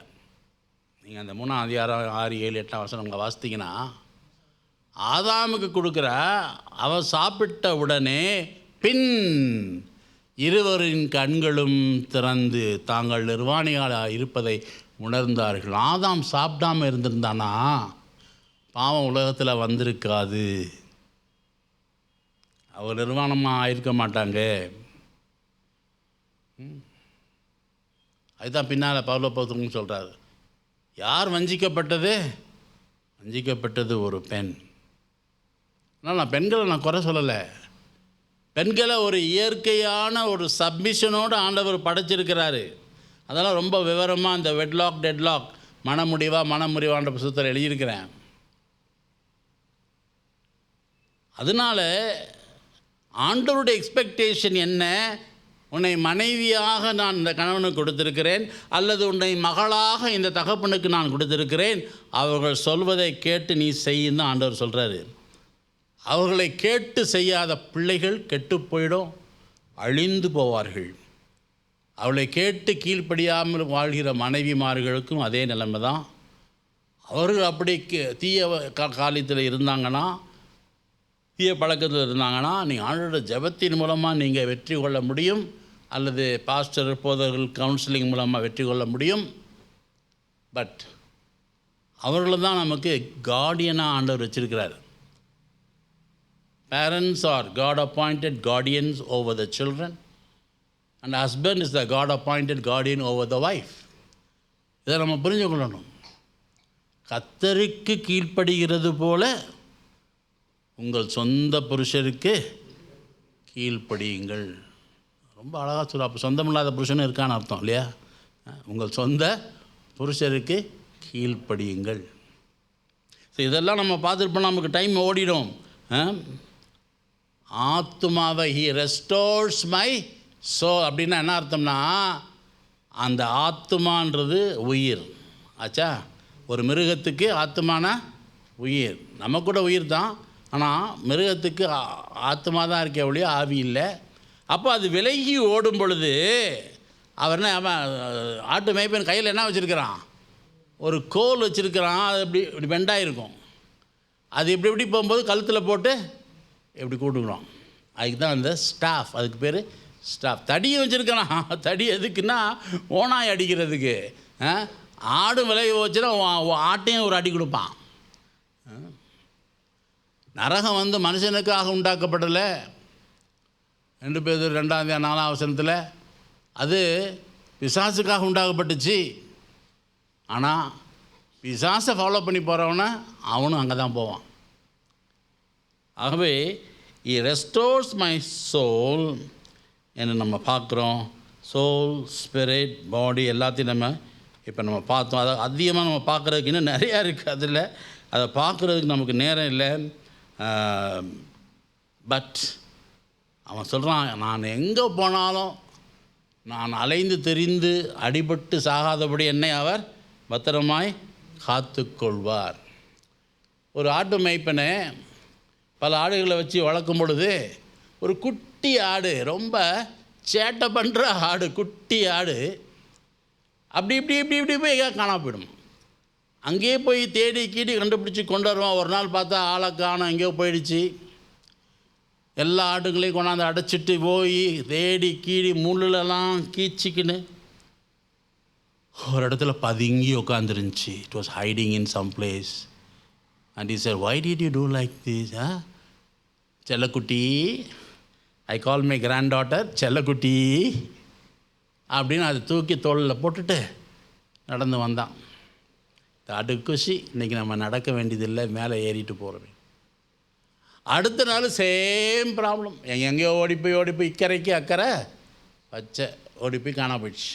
நீங்கள் அந்த 3ஆம் அதிகாரம் 6, 7, 8 வசனங்களை வாசித்தீங்கன்னா, ஆதாமுக்கு கொடுக்குற அவள் சாப்பிட்ட உடனே பின் இருவரின் கண்களும் திறந்து தாங்கள் நிர்வாணிகளாக இருப்பதை உணர்ந்தார்கள். ஆதாம் சாப்பிடாமல் இருந்திருந்தானா பாவம் உலகத்தில் வந்திருக்காது, அவர் நிர்வாணமாக ஆயிருக்க மாட்டாங்க. அதுதான் பின்னால் பவுலப்போஸ்தலன் சொல்கிறார், யார் வஞ்சிக்கப்பட்டது? வஞ்சிக்கப்பட்டது ஒரு பெண். ஆனால் நான் பெண்களை குறை சொல்லலை. பெண்களை ஒரு இயற்கையான ஒரு சப்மிஷனோடு ஆண்டவர் படைச்சிருக்கிறாரு. அதெல்லாம் ரொம்ப விவரமாக இந்த வெட்லாக் டெட்லாக் மனமுறிவான்ற புத்தகத்தில் எழுதியிருக்கிறேன். அதனால் ஆண்டவருடைய எக்ஸ்பெக்டேஷன் என்ன? உன்னை மனைவியாக நான் இந்த கணவனுக்கு கொடுத்திருக்கிறேன், அல்லது உன்னை மகளாக இந்த தகப்பனுக்கு நான் கொடுத்திருக்கிறேன், அவர்கள் சொல்வதை கேட்டு நீ செய்யுன்னு ஆண்டவர் சொல்கிறாரு. அவர்களை கேட்டு செய்யாத பிள்ளைகள் கெட்டு போயிடும், அழிந்து போவார்கள். அவளை கேட்டு கீழ்ப்படியாமல் வாழ்கிற மனைவிமார்களுக்கும் அதே நிலைமை தான். அவர்கள் அப்படி தீய காலத்தில் இருந்தாங்கன்னா, தீய பழக்கத்தில் இருந்தாங்கன்னா, நீங்கள் ஆண்டோட ஜெபத்தின் மூலமாக நீங்கள் வெற்றி கொள்ள முடியும், அல்லது பாஸ்டர் போதர்கள் கவுன்சிலிங் மூலமாக வெற்றி கொள்ள முடியும். பட் அவர்கள் தான் நமக்கு கார்டியனாக ஆண்டவர் வச்சிருக்கிறார். Parents are God appointed guardians over the children, and husband is the God appointed guardian over the wife. இதை நம்ம புரிஞ்சு கொள்ளணும். கர்த்தருக்கு கீழ்ப்படுகிறது போல உங்கள் சொந்த புருஷருக்கு கீழ்ப்படியுங்கள். ரொம்ப அழகாக சொல்ல. அப்போ சொந்தமில்லாத புருஷனும் இருக்கான்னு அர்த்தம் இல்லையா? உங்கள் சொந்த புருஷருக்கு கீழ்ப்படியுங்கள். ஸோ இதெல்லாம் நம்ம பார்த்துருப்போம், நமக்கு டைம் ஓடிடும். ஆத்துமாவை ஹி ரெஸ்டோர்ஸ் மை சோல் அப்படின்னா என்ன அர்த்தம்னா, அந்த ஆத்துமான்றது உயிர் ஆச்சா. ஒரு மிருகத்துக்கு ஆத்துமானா உயிர், நம்ம கூட உயிர் தான், ஆனால் மிருகத்துக்கு ஆத்மா தான் இருக்கே ஒழிய ஆவி இல்லை. அப்போ அது விலகி ஓடும் பொழுது அவன் ஆட்டு மேய்ப்பன் கையில் என்ன வச்சுருக்கிறான்? ஒரு கோல் வச்சுருக்கிறான். அது இப்படி பெண்டாயிருக்கும். அது இப்படி போகும்போது கழுத்தில் போட்டு எப்படி கூட்டுக்கிறோம். அதுக்கு தான் அந்த ஸ்டாஃப், அதுக்கு பேர் ஸ்டாஃப். தடியும் வச்சுருக்கிறான். தடி எதுக்குன்னா ஓனாய் அடிக்கிறதுக்கு. ஆடு விலகி வச்சுன்னா ஆட்டையும் ஒரு அடி கொடுப்பான். நரகம் மனுஷனுக்காக உண்டாக்கப்படலை. 2 பேர் 2ஆம் 4ஆம் வசனத்தில் அது பிசாசுக்காக உண்டாக்கப்பட்டுச்சு. ஆனால் பிசாசை ஃபாலோ பண்ணி போகிறவன அவனும் அங்கே தான் போவான். ஆகவே He restores my soul என்று நம்ம பார்க்குறோம். சோல், ஸ்பிரிட், பாடி எல்லாத்தையும் நம்ம பார்த்தோம். அதை அதிகமாக நம்ம பார்க்குறதுக்கு இன்னும் நிறையா இருக்குது. அதில் அதை பார்க்குறதுக்கு நமக்கு நேரம் இல்லை. பட் அவன் சொல்கிறான், நான் எங்கே போனாலும் நான் அலைந்து திரிந்து அடிபட்டு சாகாதபடி என்னை அவர் பத்திரமாய் காத்து கொள்வார். ஒரு ஆட்டு மேய்ப்பனை பல ஆடுகளை வச்சு வளர்க்கும் பொழுது ஒரு குட்டி ஆடு, ரொம்ப சேட்டை பண்ணுற ஆடு, குட்டி ஆடு அப்படி போய் காணாம போயிடும். அங்கேயே போய் தேடி கண்டுபிடிச்சி கொண்டு வருவான். ஒரு நாள் பார்த்தா ஆளை காணோம், எங்கேயோ போயிடுச்சு. எல்லா ஆடுகளையும் கொண்டாந்து அடைச்சிட்டு போய் தேடி முள்ளெல்லாம் கீச்சிக்கின்னு ஒரு இடத்துல பதுங்கி உட்காந்துருந்துச்சு. It was hiding in some place. And he said, why did you do like this? செல்லக்குட்டி, I call my granddaughter செல்லக்குட்டி அப்படின்னு அதை தூக்கி தோளில் போட்டுட்டு நடந்து வந்தான். ஆடு குஷி, இன்றைக்கி நம்ம நடக்க வேண்டியதில்லை, மேலே ஏறிட்டு போகிறோம். அடுத்த நாள் சேம் ப்ராப்ளம். எங்கேயோ ஓடி போய் இக்கரைக்கு அக்கறை பச்சை ஓடி போய் காணா போயிடுச்சு.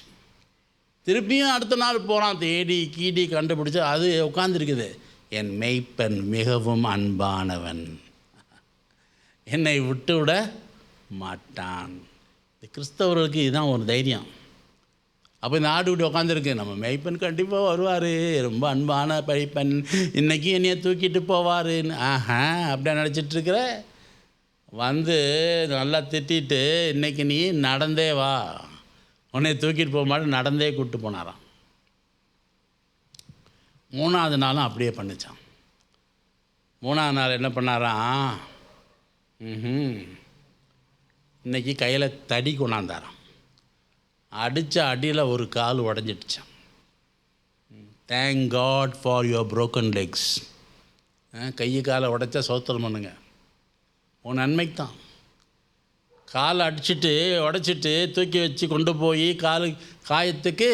திருப்பியும் அடுத்த நாள் போகிறான், தேடி கண்டுபிடிச்சி அது உட்காந்துருக்குது. என் மெய்ப்பன் மிகவும் அன்பானவன், என்னை விட்டு விட மாட்டான். இந்த கிறிஸ்தவர்களுக்கு இதுதான் ஒரு தைரியம். அப்போ இந்த ஆடு இப்படி உட்காந்துருக்கு, நம்ம மேய்ப்பன் கண்டிப்பாக வருவார், ரொம்ப அன்பான பழிப்பன், இன்றைக்கி என்னையை தூக்கிட்டு போவாருன்னு. அப்படியே நினச்சிட்ருக்கிற, வந்து நல்லா திட்டிட்டு, இன்றைக்கி நீ நடந்தே வா, உன்னை தூக்கிட்டு போக மாட்டேன், நடந்தே கூப்பிட்டு போனாராம். 3ஆவது நாளும் அப்படியே பண்ணிச்சான். 3ஆவது நாள் என்ன பண்ணாராம், இன்றைக்கி கையில் தடி கொண்டாந்தாராம். அடித்த அடியில் ஒரு கால் உடஞ்சிடுச்சான். Thank God for your broken legs. கை காலை உடைச்சா சோத்திரம் பண்ணுங்க, உன் நன்மைக்கு தான். காலை அடிச்சுட்டு உடைச்சிட்டு தூக்கி வச்சு கொண்டு போய் காயத்துக்கு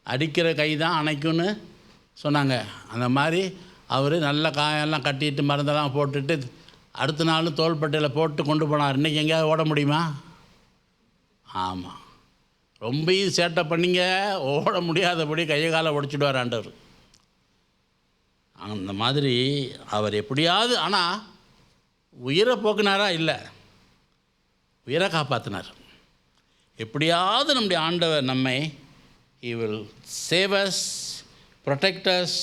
அடிக்கிற கை தான் அணைக்கும்னு சொன்னாங்க. அந்த மாதிரி அவர் நல்ல காயெல்லாம் கட்டிட்டு மருந்தெல்லாம் போட்டுட்டு அடுத்த நாளும் தோள்பட்டையில் போட்டு கொண்டு போனார். இன்றைக்கி எங்கேயாவது ஓட முடியுமா? ஆமாம், ரொம்ப சேட்டை பண்ணிங்க, ஓட முடியாதபடி கையை காலை உடைச்சிடுவார் ஆண்டவர். அந்த மாதிரி அவர் எப்படியாவது, ஆனால் உயிரை போக்குனாரா? இல்லை, உயிரை காப்பாற்றினார். எப்படியாவது நம்முடைய ஆண்டவர் நம்மை He will save us, protect us,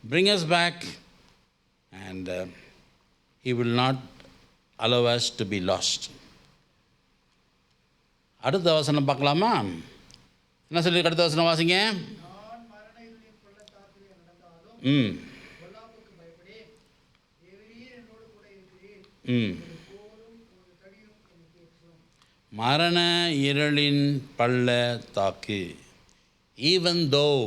bring us back, and He will not allow us to be lost. அடுத்த வசனம் பார்க்கலாமா? என்ன சொல்லி அடுத்த வசனம் வாசிங்க. மரண இருளின் பள்ளத்தாக்கு. Even though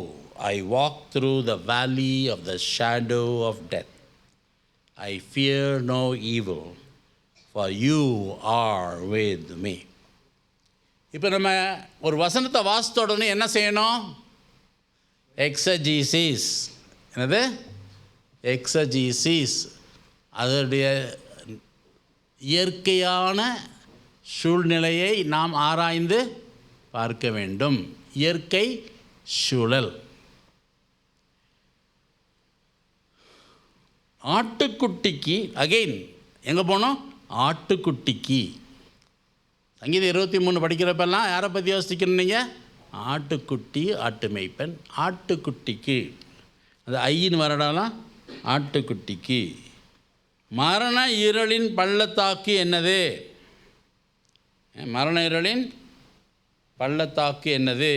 I walk through the valley of the shadow of death, I fear no evil, for you are with me. இப்போ நம்ம ஒரு வசனத்தை வாசித்த உடனே என்ன செய்யணும்? எக்ஸஜீசிஸ். என்னது? எக்ஸஜீசிஸ். அதனுடைய இயற்கையான சூழ்நிலையை நாம் ஆராய்ந்து பார்க்க வேண்டும். இயற்கை சூழல். ஆட்டுக்குட்டிக்கு அகெயின் எங்கே போனோம்? ஆட்டுக்குட்டிக்கு. சங்கீதம் 23 படிக்கிறப்பெல்லாம் யாரை பற்றி யோசிக்கணும் நீங்கள்? ஆட்டுக்குட்டி, ஆட்டு மேய்ப்பன், ஆட்டுக்குட்டிக்கு. அது ஐயின் வரடாலாம் ஆட்டுக்குட்டிக்கு. மரண இருளின் பள்ளத்தாக்கு என்னது? மரண இருளின் பள்ளத்தாக்கு என்னது?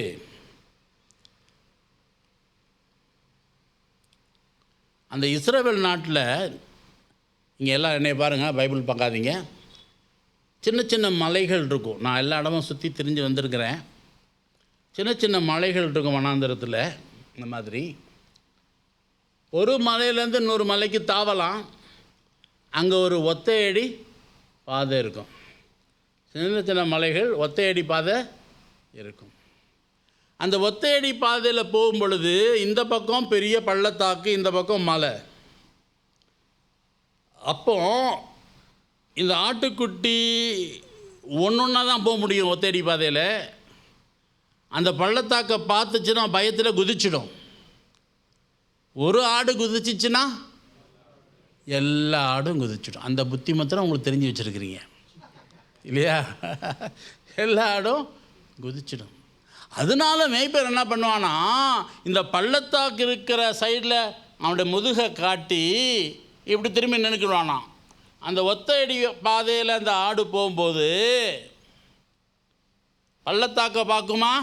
அந்த இஸ்ரவேல் நாட்டில், இங்கே எல்லாம் என்னை பாருங்கள், பைபிள் பார்க்காதீங்க, சின்ன சின்ன மலைகள் இருக்கும். நான் எல்லா இடமும் சுற்றி திரிஞ்சு வந்திருக்கிறேன். சின்ன சின்ன மலைகள் இருக்கும் வனாந்தரத்தில். இந்த மாதிரி ஒரு மலையிலேருந்து இன்னொரு மலைக்கு தாவலாம். அங்கே ஒரு ஒத்தையடி பாதை இருக்கும். சின்ன சின்ன மலைகள், ஒத்தையடி பாதை இருக்கும். அந்த ஒத்தையடி பாதையில் போகும் பொழுது இந்த பக்கம் பெரிய பள்ளத்தாக்கு, இந்த பக்கம் மலை. அப்போ இந்த ஆட்டுக்குட்டி ஒன்றா தான் போக முடியும் ஒத்தையடி பாதையில். அந்த பள்ளத்தாக்கை பார்த்துச்சுன்னா பயத்தில் குதிச்சிடும். ஒரு ஆடு குதிச்சிச்சுன்னா எல்லா ஆடும் குதிச்சிடும். அந்த புத்தி மாத்திரம் உங்களுக்கு தெரிஞ்சு வச்சுருக்கிறீங்க இல்லையா? எல்லா ஆடும் குதிச்சிடும். அதனால மேய்ப்பர் என்ன பண்ணுவானா, இந்த பள்ளத்தாக்கு இருக்கிற சைடில் அவனுடைய முதுகை காட்டி இப்படி திரும்பி நினைக்கிடுவானா. அந்த ஒத்தையடி பாதையில் அந்த ஆடு போகும்போது பள்ளத்தாக்கை பார்க்குமா,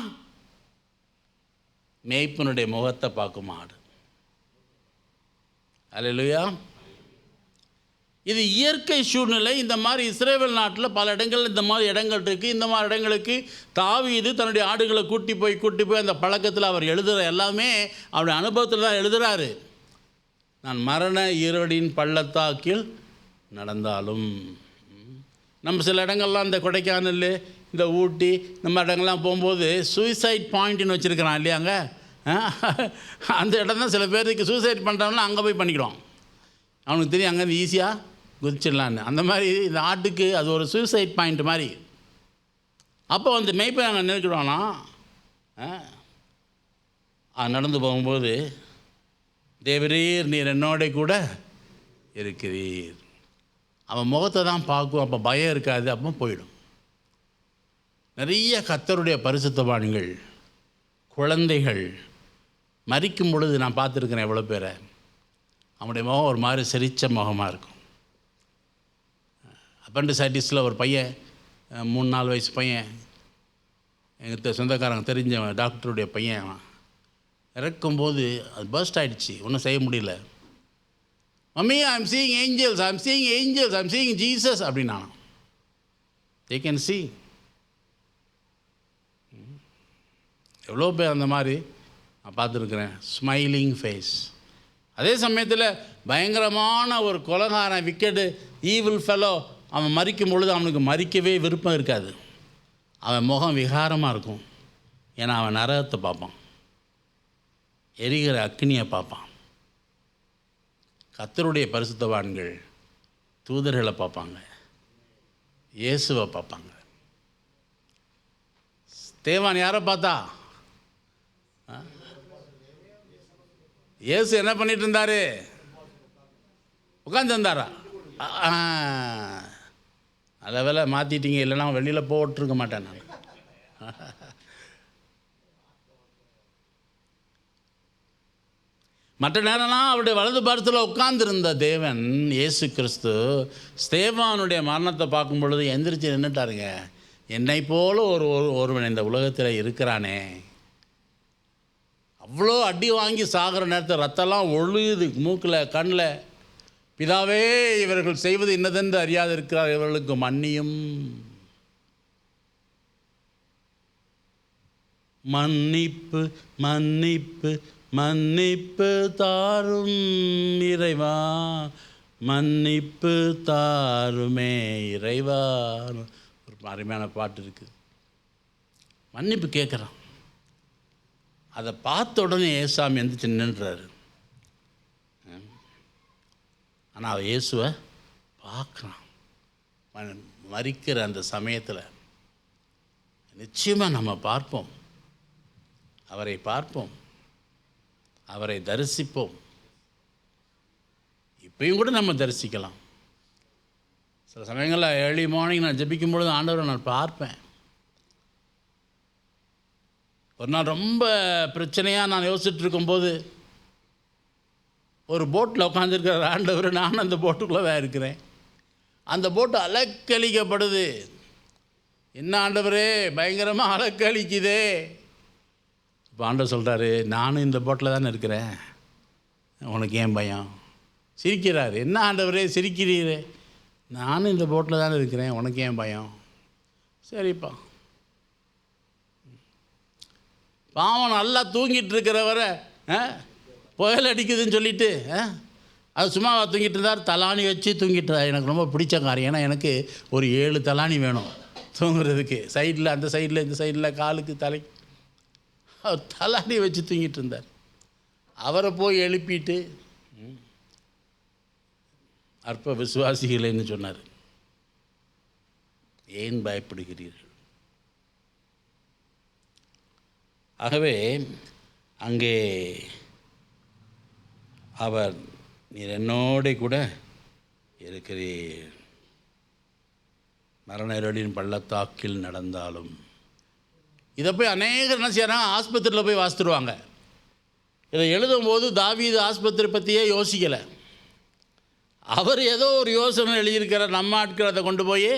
மேய்ப்பனுடைய முகத்தை பார்க்குமா ஆடு. அல்லேலூயா. இது இயற்கை சூழ்நிலை. இந்த மாதிரி இஸ்ரவேல் நாட்டில் பல இடங்கள் இந்த மாதிரி இடங்கள் இருக்குது. இந்த மாதிரி இடங்களுக்கு தாவீது தன்னுடைய ஆடுகளை கூட்டி போய் அந்த பழக்கத்தில் அவர் எழுதுகிற எல்லாமே அவருடைய அனுபவத்தில் தான் எழுதுகிறாரு. நான் மரண இருளின் பள்ளத்தாக்கில் நடந்தாலும். நம்ம சில இடங்கள்லாம் இந்த கொடைக்கானல், இந்த ஊட்டி, நம்ம இடங்கள்லாம் போகும்போது சூசைட் பாயிண்ட்டுன்னு வச்சுருக்கிறான் இல்லையாங்க. அந்த இடம் தான் சில பேருக்கு சூசைட் பண்ணுறவங்களாம் அங்கே போய் பண்ணிக்கிறோம். அவனுக்கு தெரியும் அங்கேருந்து ஈஸியாக குதிச்சிடலான்னு. அந்த மாதிரி இந்த ஆட்டுக்கு அது ஒரு சூசைட் பாயிண்ட் மாதிரி. அப்போ வந்து மேய்ப்பன் அங்கே நிற்கிறானா, நடந்து போகும்போது தேவரீர் நீர் என்னோட கூட இருக்கிறீர். அவன் முகத்தை தான் பார்க்கும். அப்போ பயம் இருக்காது. அப்போ போயிடும். நிறைய கர்த்தருடைய பரிசுத்தவான்கள் குழந்தைகள் மரிக்கும் பொழுது நான் பார்த்துருக்கிறேன் எவ்வளோ பேரை. அவனுடைய முகம் ஒரு மாதிரி சிரித்த முகமாக இருக்கும். அப்பெண்டிசைட்டிஸில் ஒரு பையன் 3-4 வயசு பையன், எங்கள் சொந்தக்காரங்க தெரிஞ்ச டாக்டருடைய பையன், இறக்கும்போது அது பர்ஸ்ட் ஆகிடுச்சு, ஒன்றும் செய்ய முடியல. Mummy I'm seeing angels, I'm seeing angels, I'm seeing Jesus அப்படின்னா. They can see. எவ்வளோ பேர் அந்த மாதிரி நான் பார்த்துருக்குறேன், ஸ்மைலிங் ஃபேஸ். அதே சமயத்தில் பயங்கரமான ஒரு கொலைகாரன், விக்கெட்டு, ஈவில் ஃபெலோ, அவன் மரிக்கும் பொழுது அவனுக்கு மரிக்கவே விருப்பம் இருக்காது. அவன் முகம் விகாரமாக இருக்கும். ஏன்னா அவன் நரகத்தை பார்ப்பான், எரிகிற அக்னியை பார்ப்பான். கர்த்தருடைய பரிசுத்தவான்கள் தூதர்களை பார்ப்பாங்க, இயேசுவை பார்ப்பாங்க. ஸ்தேவான் யாரை பார்த்தா? இயேசு என்ன பண்ணிட்டு இருந்தார்? உட்காந்துருந்தாரா? நல்ல வேலை மாற்றிட்டீங்க, இல்லைன்னா வெளியில் போட்டிருக்க மாட்டேன் நான். மற்ற நேரம்லாம் அவருடைய வலது பாரத்தில் உட்கார்ந்துருந்த தேவன் இயேசு கிறிஸ்து ஸ்தேவானுடைய மரணத்தை பார்க்கும் பொழுது எந்திரிச்சு நின்றுட்டாருங்க. என்னை போல ஒருவன் இந்த உலகத்தில் இருக்கிறானே. அவ்வளோ அடி வாங்கி சாகிற நேரத்தில் ரத்தம்லாம் ஒழுகுது மூக்கில் கண்ணில். பிதாவே, இவர்கள் செய்வது இன்னதென்று அறியாது இருக்கிறார், இவர்களுக்கு மன்னியும். மன்னிப்பு மன்னிப்பு மன்னிப்பு தாரும் இறைவா, மன்னிப்பு தாருமே இறைவா. ஒரு அருமையான பாட்டு இருக்குது. மன்னிப்பு கேட்குறான். அதை பார்த்த உடனே ஏசாமி எந்திரிச்சு நின்றுறாரு. ஆனால் அவன் இயேசுவை பார்க்குறான். மரிக்கிற அந்த சமயத்தில் நிச்சயமாக நம்ம பார்ப்போம், அவரை பார்ப்போம், அவரை தரிசிப்போம். இப்பயும் கூட நம்ம தரிசிக்கலாம். சில சமயங்களில் ஏர்லி மார்னிங் நான் ஜெபிக்கும் பொழுது ஆண்டவரை நான் பார்ப்பேன். ஒரு நாள் ரொம்ப பிரச்சனையாக நான் யோசிச்சுட்டு இருக்கும்போது ஒரு போட்டில் உட்காந்துருக்கிற ஆண்டவர், நான் அந்த போட்டுக்குள்ளே தான் இருக்கிறேன். அந்த போட்டு அலக்கழிக்கப்படுது. என்ன ஆண்டவரே, பயங்கரமாக அலக்கழிக்குதே. இப்போ ஆண்டவர் சொல்கிறாரு, நானும் இந்த போட்டில் தானே இருக்கிறேன், உனக்கு ஏன் பயம்? சிரிக்கிறார். என்ன ஆண்டவரே சிரிக்கிறீரே? நானும் இந்த போட்டில் தானே இருக்கிறேன், உனக்கு ஏன் பயம்? சரிப்பா. பாவம் நல்லா தூங்கிட்டு இருக்கிறவரை புயல் அடிக்குதுன்னு சொல்லிட்டு அது சும்மா தூங்கிட்டு இருந்தார். தலாணி வச்சு தூங்கிட்டு, எனக்கு ரொம்ப பிடிச்ச காரியம். ஏன்னா எனக்கு ஒரு 7 தலாணி வேணும் தூங்குறதுக்கு. சைடில், அந்த சைடில், இந்த சைடில், காலுக்கு, தலை. அவர் தலாணி வச்சு தூங்கிட்டு இருந்தார். அவரை போய் எழுப்பிட்டு அற்ப விசுவாசிகளேன்னு சொன்னார். ஏன் பயப்படுகிறீர்கள்? ஆகவே அங்கே அவர், நீர் என்னோட கூட இருக்கிறீர், மரண இருளின் பள்ளத்தாக்கில் நடந்தாலும். இதை போய் அநேகர் என்ன செய்யறாங்க, ஆஸ்பத்திரியில் போய் வாசித்துருவாங்க. இதை எழுதும்போது தாவீது ஆஸ்பத்திரி பற்றியே யோசிக்கலை. அவர் ஏதோ ஒரு யோசனை எழுதியிருக்கிறார். நம்ம ஆட்கள் அதை கொண்டு போய்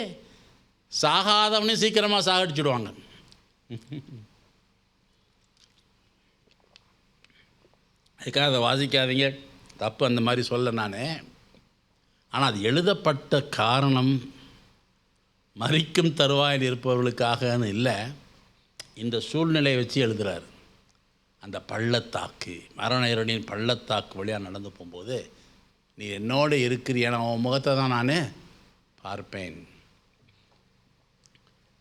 சாகாதவனையும் சீக்கிரமாக சாகடிச்சுடுவாங்க. அதுக்காக அதை வாசிக்காதீங்க, தப்பு, அந்த மாதிரி சொல்ல நான். ஆனால் அது எழுதப்பட்ட காரணம் மரிக்கும் தருவாயில் இருப்பவர்களுக்காகன்னு இல்லை, இந்த சூழ்நிலையை வச்சு எழுதுகிறார். அந்த பள்ளத்தாக்கு, மரண இருளின் பள்ளத்தாக்கு வழியாக நடந்து போகும்போது நீ என்னோடு இருக்கிறியான உன் முகத்தை தான் நான் பார்ப்பேன்.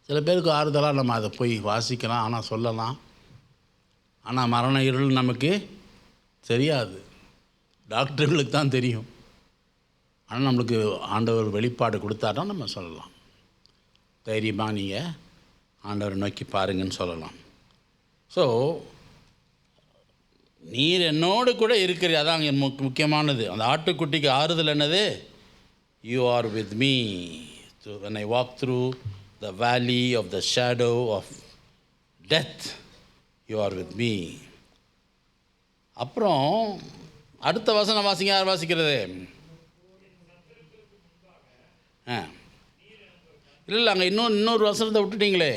சில பேருக்கு ஆறுதலாக நம்ம அதை போய் வாசிக்கலாம், ஆனால் சொல்லலாம். ஆனால் மரண இருள் நமக்கு தெரியாது, டாக்டர்களுக்கு தான் தெரியும். ஆனால் நம்மளுக்கு ஆண்டவர் வெளிப்பாடு கொடுத்தாட்டா நம்ம சொல்லலாம். தைரியமாக நீங்கள் ஆண்டவரை நோக்கி பாருங்கன்னு சொல்லலாம். ஸோ நீர் என்னோடு கூட இருக்கிறீர், அதான் என் முக்கியமானது. அந்த ஆட்டுக்குட்டிக்கு ஆறுதல் என்னது? You are with me when I walk through the valley of the shadow of death, you are with me. அப்புறம் அடுத்த வசனம் வாசிங்க. யார் வாசிக்கிறது? இல்லை, அங்கே இன்னொரு வசனத்தை விட்டுட்டீங்களே.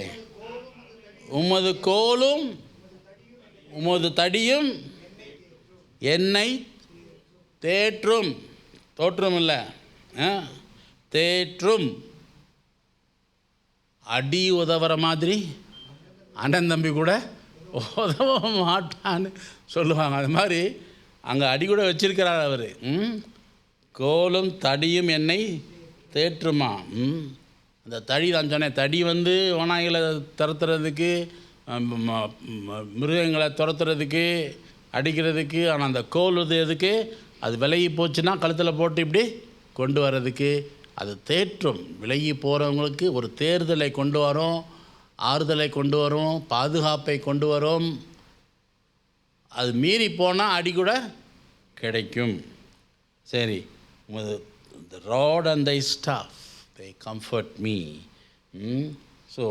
உமது கோலும் உமது தடியும் என்னை தேற்றும். தோற்றும் இல்லை, தேற்றும். அடி உதவுற மாதிரி அண்ணன் தம்பி கூட உதவ மாட்டான்னு சொல்லுவாங்க. அது மாதிரி அங்கே அடி கூட வச்சிருக்கிறார் அவர். கோலும் தடியும் என்னை தேற்றுமா. அந்த தடி தான் சொன்னேன். தடி வந்து ஓநாய்களை துரத்துறதுக்கு, மிருகங்களை துரத்துறதுக்கு, அடிக்கிறதுக்கு. ஆனால் அந்த கோல் இது எதுக்கு? அது விலகி போச்சுன்னா கழுத்தில் போட்டு இப்படி கொண்டு வர்றதுக்கு. அது தேற்றும். விலகி போகிறவங்களுக்கு ஒரு தேர்தலை கொண்டு வரும், ஆறுதலை கொண்டு வரும், பாதுகாப்பை கொண்டு வரும். அது மீறி போனால் அடி கூட கிடைக்கும். சரி, the rod and thy staff they comfort me. So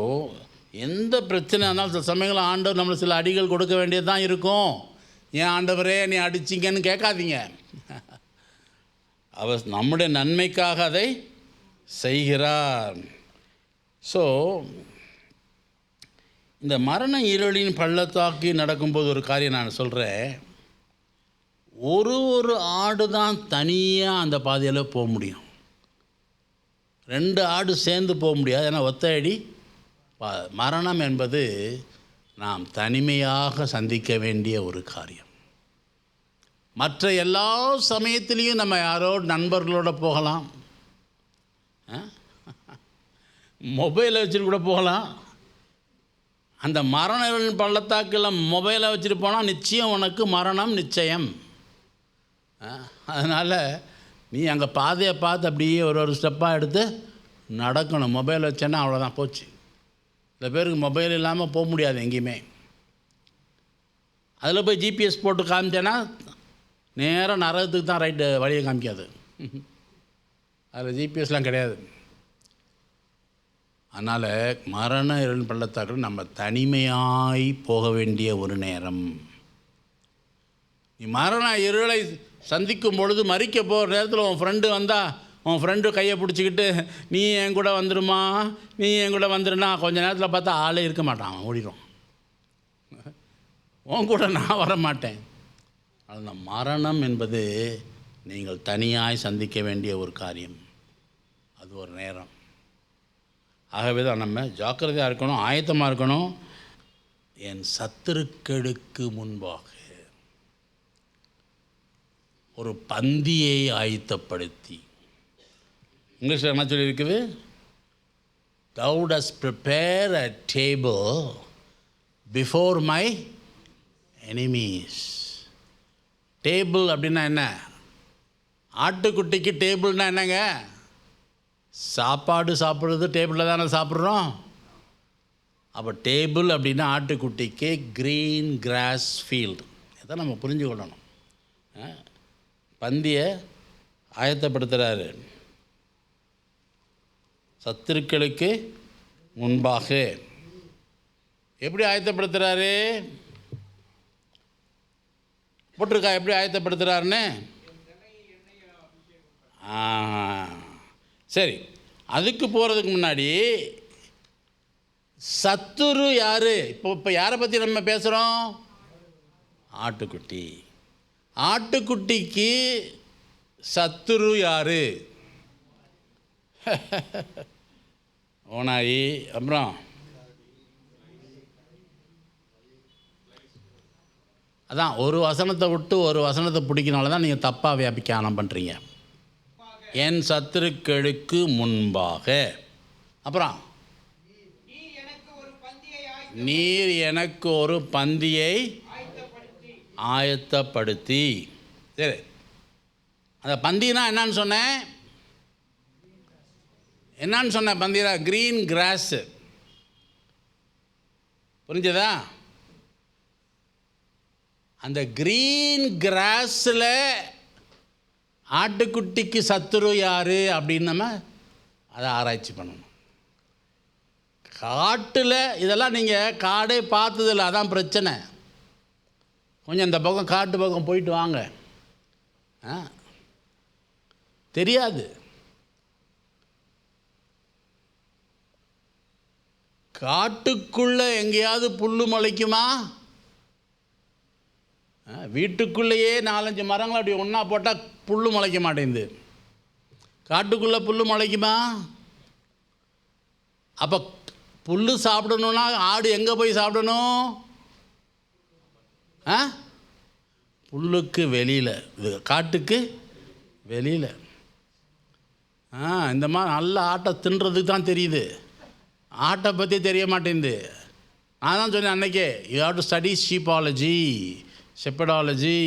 எந்த பிரச்சனை இருந்தாலும் சில சமயங்களில் ஆண்டவர் நம்மளுக்கு சில அடிகள் கொடுக்க வேண்டியது தான் இருக்கும். ஏன் ஆண்டவரே நீ அடிச்சிங்கன்னு கேட்காதீங்க. அவர் நம்முடைய நன்மைக்காக அதை செய்கிறார். ஸோ இந்த மரண இருளின் பள்ளத்தாக்கி நடக்கும்போது ஒரு காரியம் நான் சொல்கிறேன். ஒரு ஆடு தான் தனியாக அந்த பாதையில் போக முடியும். 2 ஆடு சேர்ந்து போக முடியாது. ஏன்னா ஒத்தையடி மரணம் என்பது நாம் தனிமையாக சந்திக்க வேண்டிய ஒரு காரியம். மற்ற எல்லா சமயத்திலையும் நம்ம யாரோட நண்பர்களோட போகலாம், மொபைலை வச்சுட்டு கூட போகலாம். அந்த மரண பள்ளத்தாக்கில் மொபைலை வச்சுட்டு போனால் நிச்சயம் உனக்கு மரணம் நிச்சயம். அதனால் நீ அங்கே பாதையை பார்த்து அப்படியே ஒரு ஸ்டெப்பாக எடுத்து நடக்கணும். மொபைல் வச்சேன்னா அவ்வளோதான், போச்சு. சில பேருக்கு மொபைல் இல்லாமல் போக முடியாது எங்கேயுமே. அதில் போய் ஜிபிஎஸ் போட்டு காமிச்சேன்னா நேராக நரகத்துக்கு தான் ரைட்டு வழியை காமிக்காது. அதில் ஜிபிஎஸ்லாம் கிடையாது. அதனால் மரண இருள் பள்ளத்தாக்கில் நம்ம தனிமையாய் போக வேண்டிய ஒரு நேரம். நீ மரண இருளை சந்திக்கும் பொழுது, மறிக்க போகிற நேரத்தில் உன் ஃப்ரெண்டு வந்தால், உன் ஃப்ரெண்டு கையை பிடிச்சிக்கிட்டு நீ என் கூட வந்துடுமா, நீ என் கூட வந்துடுனா, கொஞ்சம் நேரத்தில் பார்த்தா ஆளே இருக்க மாட்டான், அவன் ஓடிடும். உன் கூட நான் வர மாட்டேன். அந்த மரணம் என்பது நீங்கள் தனியாய் சந்திக்க வேண்டிய ஒரு காரியம். அது ஒரு நேரம். ஆகவே தான் நம்ம ஜாக்கிரதையாக இருக்கணும், ஆயத்தமாக இருக்கணும். என் சத்துருக்களுக்கு முன்பாக ஒரு பந்தியை ஆயத்தப்படுத்தி, இங்கிலீஷில் என்ன சொல்லியிருக்குது? Thou dost prepare a table before my enemies. Table அப்படின்னா என்ன? ஆட்டுக்குட்டிக்கு டேபிள்னா என்னங்க? சாப்பாடு சாப்பிட்றது டேபிளில் தானே சாப்பிட்றோம். அப்போ டேபிள் அப்படின்னா ஆட்டுக்குட்டிக்கு க்ரீன் கிராஸ் ஃபீல்டு. இதை நம்ம புரிஞ்சுக்கொள்ளணும். பந்தியை ஆயத்தப்படுத்துகிறாரு. சத்துருக்களுக்கு முன்பாக எப்படி ஆயத்தப்படுத்துகிறாரு? போட்டிருக்கா எப்படி ஆயத்தப்படுத்துகிறாருன்னு? சரி, அதுக்கு போகிறதுக்கு முன்னாடி சத்துரு யார்? இப்போ யாரை பற்றி நம்ம பேசுகிறோம்? ஆட்டுக்குட்டி. ஆட்டுக்குட்டிக்கு சத்துரு யார்? ஓனாயி. அப்புறம் அதான் ஒரு வசனத்தை விட்டு ஒரு வசனத்தை பிடிக்கிறனால தான் நீங்கள் தப்பாக வியாபிக்கானம் பண்ணுறீங்க. என் சத்துருக்களுக்கு முன்பாக. அப்புறம் நீர் எனக்கு ஒரு பந்தியை ஆயத்தப்படுத்தி. சரி, அந்த பந்தினா என்னன்னு சொன்னேன்? என்னன்னு சொன்னேன்? பந்தினா க்ரீன் கிராஸு. புரிஞ்சதா? அந்த க்ரீன் கிராஸில் ஆட்டுக்குட்டிக்கு சத்துரு யார் அப்படின்னு நம்ம அதை ஆராய்ச்சி பண்ணணும். காட்டில் இதெல்லாம் நீங்கள் காடே பார்த்ததில்ல, அதான் பிரச்சனை. கொஞ்சம் இந்த பக்கம் காட்டு பக்கம் போயிட்டு வாங்க, தெரியாது. காட்டுக்குள்ளே எங்கேயாவது புல்லு முளைக்குமா? வீட்டுக்குள்ளேயே 4-5 மரங்கள் அப்படி ஒன்றா போட்டால் புல்லு முளைக்க மாட்டேங்குது. காட்டுக்குள்ளே புல்லு முளைக்குமா? அப்போ புல்லு சாப்பிடணுன்னா ஆடு எங்கே போய் சாப்பிடணும்? புல்லுக்கு வெளியில், இது காட்டுக்கு வெளியில். இந்த மாதிரி நல்ல ஆட்டை தின்றதுக்கு தான் தெரியுது, ஆட்டை பற்றி தெரிய மாட்டேங்குது. நான் தான் சொன்னேன் அன்றைக்கே, you have to study sheepology, shepherdology,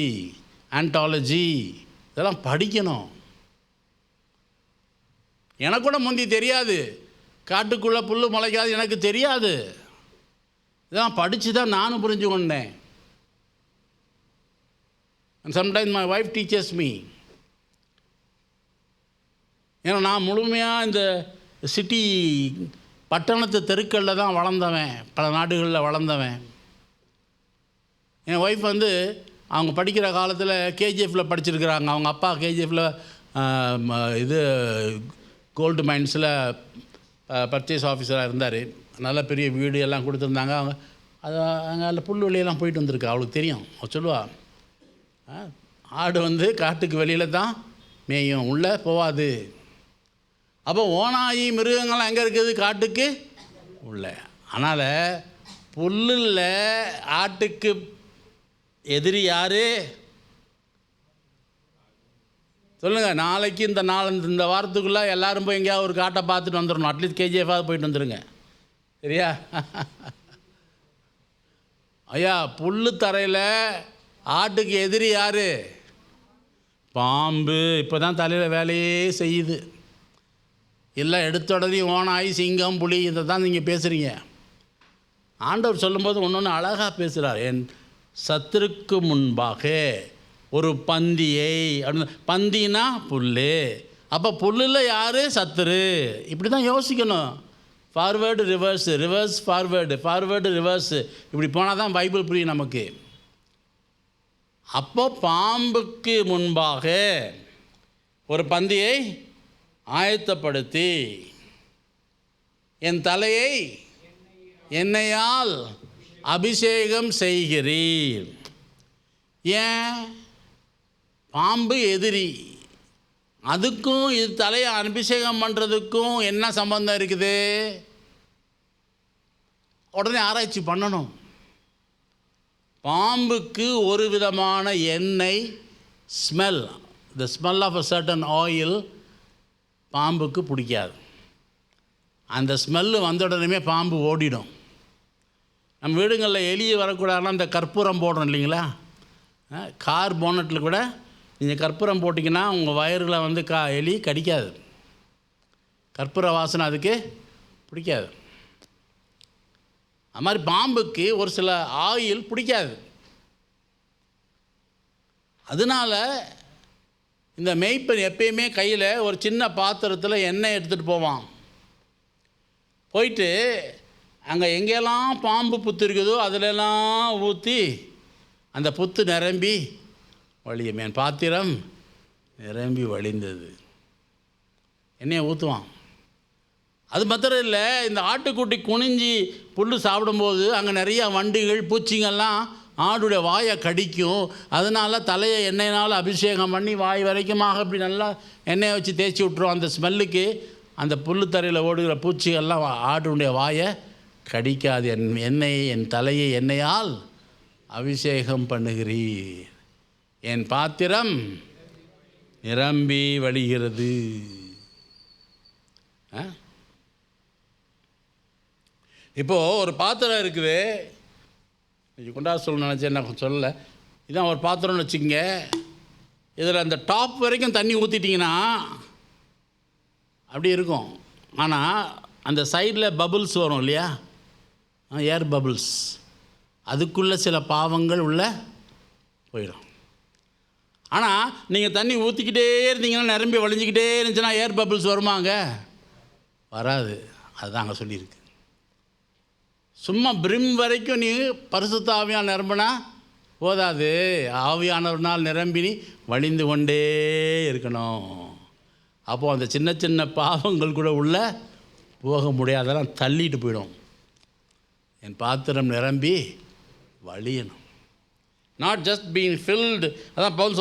anthology, இதெல்லாம் படிக்கணும். எனக்கு கூட முந்தி தெரியாது, காட்டுக்குள்ளே புல் முளைக்காது எனக்கு தெரியாது. இதெல்லாம் படித்து தான் நானும் புரிஞ்சு கொண்டேன். And sometimes my wife teaches me. ஏன்னா நான் முழுமையாக இந்த சிட்டி பட்டணத்து தெருக்களில் தான் வளர்ந்தவன், பல நாடுகளில் வளர்ந்தவன். என் ஒய்ஃப் வந்து அவங்க படிக்கிற காலத்தில் கேஜிஎஃப்பில் படிச்சிருக்கிறாங்க. அவங்க அப்பா கேஜிஎஃப்பில் இது கோல்டு மைன்ஸில் பர்ச்சேஸ் ஆஃபீஸராக இருந்தார். நல்ல பெரிய வீடு எல்லாம் கொடுத்துருந்தாங்க. அவங்க அது அங்கே அதில் புல் வெளியெல்லாம் போயிட்டு வந்திருக்கு, அவளுக்கு தெரியும். அவள் சொல்லுவாள், ஆடு வந்து காட்டுக்கு வெளியில் தான் மேயும், உள்ளே போகாது. அப்போ ஓனாயி மிருகங்கள்லாம் எங்கே இருக்குது? காட்டுக்கு உள்ள. அதனால் புல்லில் ஆட்டுக்கு எதிரி யார் சொல்லுங்கள்? நாளைக்கு இந்த வாரத்துக்குள்ளே எல்லோரும் போய் எங்கேயாவது ஒரு காட்டை பார்த்துட்டு வந்துடணும். அட்லீஸ்ட் கேஜிஎஃபாவது போயிட்டு வந்துடுங்க, சரியா? ஐயா, புல்லு தரையில் ஆட்டுக்கு எதிரி யார்? பாம்பு. இப்போ தான் தலையில் வேலையே செய்யுது. இல்லை எடுத்த உடனே ஓனாய், சிங்கம், புலி இதை தான் நீங்கள் பேசுகிறீங்க. ஆண்டவர் சொல்லும்போது ஒன்று அழகாக பேசுகிறார். என் சத்துருக்கு முன்பாக ஒரு பந்தியை, பந்தினா புல். அப்போ புல்லில் யார்? சத்துரு. இப்படி தான் யோசிக்கணும். Forward reverse, reverse forward, forward reverse, இப்படி போனால் தான் பைபிள் புரியும் நமக்கு. அப்போ பாம்புக்கு முன்பாக ஒரு பந்தியை ஆயத்தப்படுத்தி என் தலையை எண்ணெயால் அபிஷேகம் செய்கிறீர். ஏன்? பாம்பு எதிரி. அதுக்கும் இது தலையை அபிஷேகம் பண்ணுறதுக்கும் என்ன சம்பந்தம் இருக்குது? உடனே ஆராய்ச்சி பண்ணணும். பாம்புக்கு ஒரு விதமான எண்ணெய் smell, the smell of a certain oil பாம்புக்கு பிடிக்காது. அந்த ஸ்மெல்லு வந்த உடனே பாம்பு ஓடிடும். நம்ம வீடுங்களில் எலியை வரக்கூடாதுன்னா இந்த கற்பூரம் போடுறோம் இல்லைங்களா? கார் போனட்டில் கூட நீங்கள் கற்பூரம் போட்டிங்கன்னா உங்கள் வயரில் வந்து எலி கடிக்காது. கற்பூர வாசனை அதுக்கு பிடிக்காது. அது மாதிரி பாம்புக்கு ஒரு சில ஆயில் பிடிக்காது. அதனால் இந்த மேய்ப்பன் எப்பயுமே கையில் ஒரு சின்ன பாத்திரத்தில் எண்ணெய் எடுத்துகிட்டு போவான். போயிட்டு அங்கே எங்கெல்லாம் பாம்பு புத்து இருக்குதோ அதிலெல்லாம் ஊற்றி அந்த புத்து நிரம்பி வழியும். என் பாத்திரம் நிரம்பி வழிந்தது. எண்ணெயை ஊற்றுவான். அது மாத்திரம் இல்லை, இந்த ஆட்டுக்குட்டி குனிஞ்சி புல் சாப்பிடும்போது அங்கே நிறையா வண்டுகள், பூச்சிங்கள்லாம் ஆடுடைய வாயை கடிக்கும். அதனால் தலையை எண்ணெயினால் அபிஷேகம் பண்ணி வாய் வரைக்குமாக இப்படி நல்லா எண்ணெயை வச்சு தேய்ச்சி விட்ருவோம். அந்த ஸ்மெல்லுக்கு அந்த புல் தரையில் ஓடுகிற பூச்சிகள்லாம் ஆடுடைய வாயை கடிக்காது. என் தலையை எண்ணெயால் அபிஷேகம் பண்ணுகிறீர், என் பாத்திரம் நிரம்பி வழிகிறது. இப்போது ஒரு பாத்திரம் இருக்குது, கொண்டாட சொல்ல நினச்சேன், நான் சொல்லலை. இதான் ஒரு பாத்திரம்னு வச்சுக்கோங்க. இதில் அந்த டாப் வரைக்கும் தண்ணி ஊற்றிட்டிங்கன்னா அப்படி இருக்கும். ஆனால் அந்த சைடில் பபுள்ஸ் வரும் இல்லையா, ஏர் பபுள்ஸ், அதுக்குள்ளே சில பாவங்கள் உள்ளே போயிடும். ஆனால் நீங்கள் தண்ணி ஊற்றிக்கிட்டே இருந்தீங்கன்னா நிரம்பி வழிஞ்சிக்கிட்டே இருந்துச்சுன்னா ஏர் பபுள்ஸ் வருமாங்க? வராது. அதுதான் அங்கே சொல்லியிருக்கு. சும்மா பிரிம் வரைக்கும் நீ பரிசுத்த ஆவியால் நிரம்பினா போதாது. ஆவியானவர்னால் நிரம்பி நீ வழிந்து கொண்டே இருக்கணும். அப்போது அந்த சின்ன சின்ன பாவங்கள் கூட உள்ள போக முடியாதெல்லாம் தள்ளிட்டு போயிடும். என் பாத்திரம் நிரம்பி வழியணும். Not just being filled. அதான் பவுல்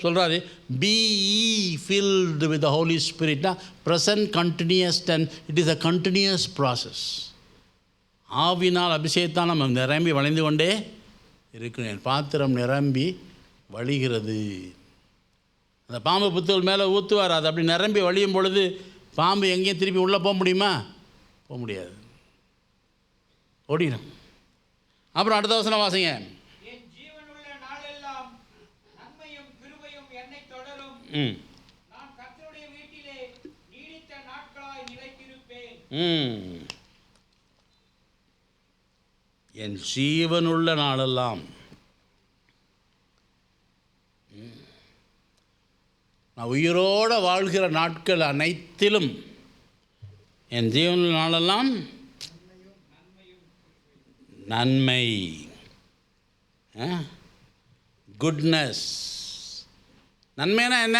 சொல்கிறாரு be filled with the holy ஸ்பிரிட்னா present continuous tense. It is a continuous process. ஆவினால் அபிஷேகத்தான் நம்ம நிரம்பி வளைந்து கொண்டே இருக்கணும். என் பாத்திரம் நிரம்பி வழிகிறது. அந்த பாம்பு புத்துகள் மேலே ஊற்றுவார். அது அப்படி நிரம்பி வழியும் பொழுது பாம்பு எங்கேயும் திருப்பி உள்ளே போக முடியுமா? போக முடியாது, ஓடிடும். அப்புறம் அடுத்த வசனம் வாசிங்க. என் ஜீவனுள்ள நாளெல்லாம் நான் உயிரோடு வாழ்கிற நாட்கள் அனைத்திலும் என் ஜீவனுள்ள நாளெல்லாம் நன்மை, குட்னஸ். நன்மைனா என்ன?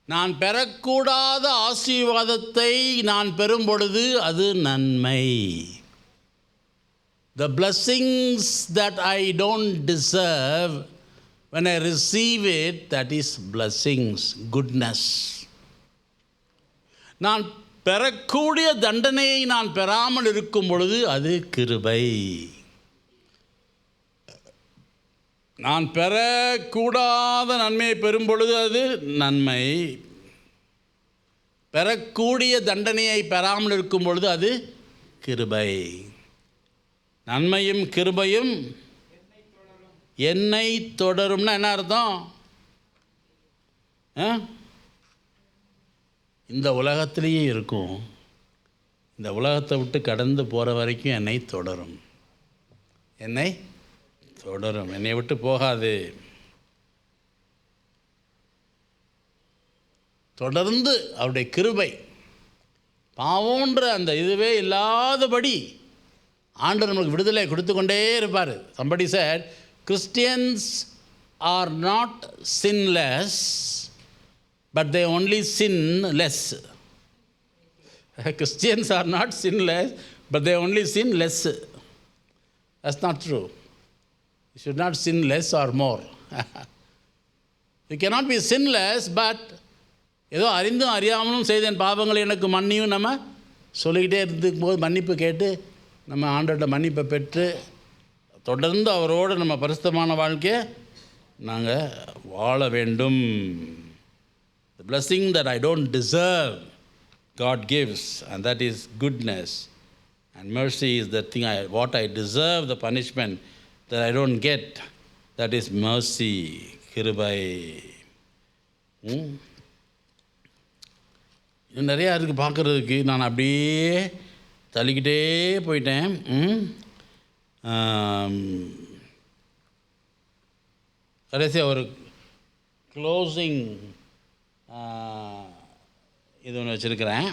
நான் பெறக்கூடாத ஆசீர்வாதத்தை நான் பெறும் பொழுது அது நன்மை. The blessings that I don't deserve, when I receive it, that is blessings, goodness. நான் பெறக்கூடிய தண்டனையை நான் பெறாமல் இருக்கும் பொழுது அது கிருபை. நான் பெறக்கூடாத நன்மையை பெறும் பொழுது அது நன்மை. பெறக்கூடிய தண்டனையை பெறாமல் இருக்கும் பொழுது அது கிருபை. நன்மையும் கிருபையும் என்னை தொடரும்னா என்ன அர்த்தம்? இந்த உலகத்திலேயே இருக்கும். இந்த உலகத்தை விட்டு கடந்து போகிற வரைக்கும் என்னை தொடரும். என்னை தொடரும், என்னை விட்டு போகாது. தொடர்ந்து அவருடைய கிருபை, பாவம்ன்ற அந்த இதுவே இல்லாதபடி ஆண்டவர் நமக்கு விடுதலை கொடுத்து கொண்டே இருப்பார். Somebody said, Christians are not sinless, but they only sin less. Christians are not sinless, but they only sin less. That's not true. You should not sin less or more. You cannot be sinless, but ஏதோ அறிந்தும் அறியாமலும் செய்தேன் பாவங்களை எனக்கு மன்னியும் நம்ம சொல்லிக்கிட்டே இருக்கும் போது மன்னிப்பு கேட்டு நம்ம ஆண்டவர்கிட்ட மன்னிப்பை பெற்று தொடர்ந்து அவரோடு நம்ம பரிசுத்தமான வாழ்க்கையை நாங்கள் வாழ வேண்டும். The blessing that I don't deserve, God gives, and that is goodness. And mercy is the thing what I deserve, the punishment that I don't get, that is mercy, கிருபை. இன்னும் நிறையா இருக்குது பார்க்குறதுக்கு. நான் அப்படியே தள்ளிக்கிட்டே போயிட்டேன். கடைசியாக ஒரு க்ளோசிங் இது ஒன்று வச்சுருக்கிறேன்.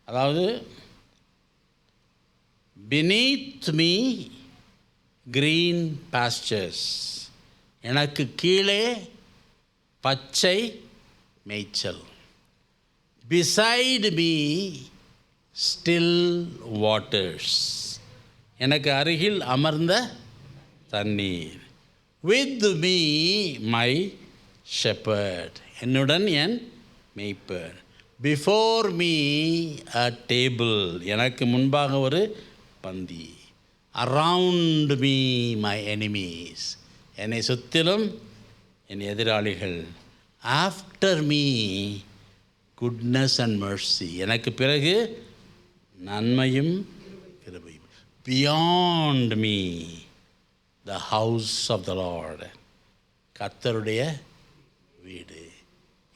அதாவது beneath me green pastures, எனக்கு கீழே பச்சை மேய்ச்சல். beside me still waters, எனக்கு அருகில் அமர்ந்த தண்ணீர். with me my shepherd, என்னுடன் என் மேய்ப்பர். before me a table, எனக்கு முன்பாக ஒரு பந்தி. around me my enemies, என்னை சுற்றிலும் என் எதிராளிகள். after me goodness and mercy, எனக்கு பிறகு நன்மையும் கிருபையும். beyond me the house of the Lord, கர்த்தருடைய வீடு.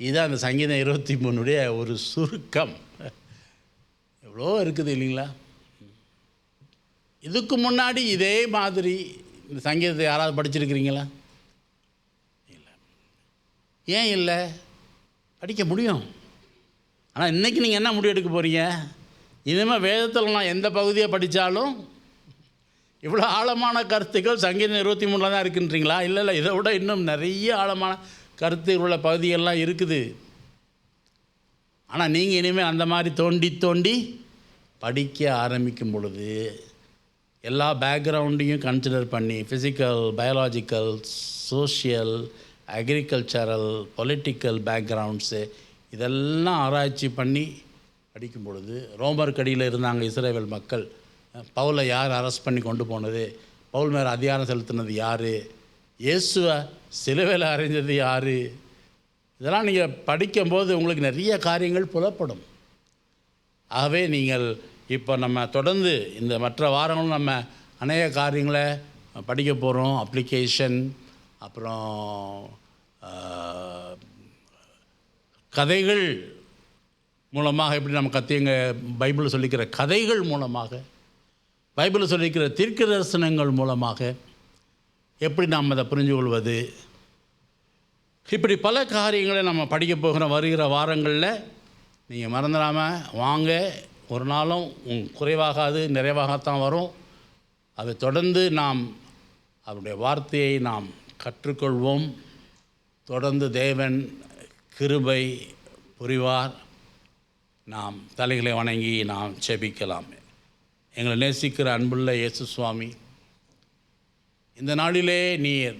இதுதான் அந்த சங்கீதம் 23 ஒரு சுருக்கம். எவ்வளோ இருக்குது இல்லைங்களா? இதுக்கு முன்னாடி இதே மாதிரி இந்த சங்கீதத்தை யாராவது படிச்சிருக்கிறீங்களா? இல்லை. ஏன் இல்லை? படிக்க முடியும். ஆனால் இன்றைக்கி நீங்கள் என்ன முடிவு எடுக்க போகிறீங்க? இனிமேல் வேதத்தில் நான் எந்த பகுதியை படித்தாலும் இவ்வளோ ஆழமான கருத்துக்கள் சங்கீதம் 23 தான் இருக்குன்றீங்களா? இல்லை, இதை விட இன்னும் நிறைய ஆழமான கருத்து உள்ள பகுதிகள்லாம் இருக்குது. ஆனால் நீங்கள் இனிமேல் அந்த மாதிரி தோண்டி தோண்டி படிக்க ஆரம்பிக்கும் பொழுது எல்லா பேக்ரவுண்டையும் கன்சிடர் பண்ணி physical, biological, social, agricultural, political backgrounds இதெல்லாம் ஆராய்ச்சி பண்ணி படிக்கும் பொழுது ரோமர் கடியில் இருந்தாங்க இஸ்ரேல் மக்கள். பவுலை யார் அரெஸ்ட் பண்ணி கொண்டு போனது, பவுல் மேலே அதிகாரம் செலுத்தினது யார், இயேசுவை சிலுவையில் அறைஞ்சது யார், இதெல்லாம் நீங்கள் படிக்கும்போது உங்களுக்கு நிறைய காரியங்கள் புலப்படும். ஆகவே நீங்கள் இப்போ நம்ம தொடர்ந்து இந்த மற்ற வாரங்களும் நம்ம அநேக காரியங்களை படிக்க போகிறோம். அப்ளிகேஷன், அப்புறம் கதைகள் மூலமாக எப்படி நம்ம கத்தியங்க பைபிளில் சொல்லிக்கிற கதைகள் மூலமாக, பைபிளில் சொல்லிக்கிற தீர்க்க தரிசனங்கள் மூலமாக எப்படி நாம் அதை புரிஞ்சு கொள்வது, இப்படி பல காரியங்களை நம்ம படிக்க போகிற வருகிற வாரங்களில் நீங்கள் மறந்துடாமல் வாங்க. ஒரு நாளும் குறைவாகாது, நிறைவாகத்தான் வரும். அதை தொடர்ந்து நாம் அவருடைய வார்த்தையை நாம் கற்றுக்கொள்வோம். தொடர்ந்து தேவன் கிருபை புரிவார். நாம் தலைகளை வணங்கி நாம் செபிக்கலாம். எங்களை நேசிக்கிற அன்புள்ள இயேசு சுவாமி, இந்த நாளிலே நீர்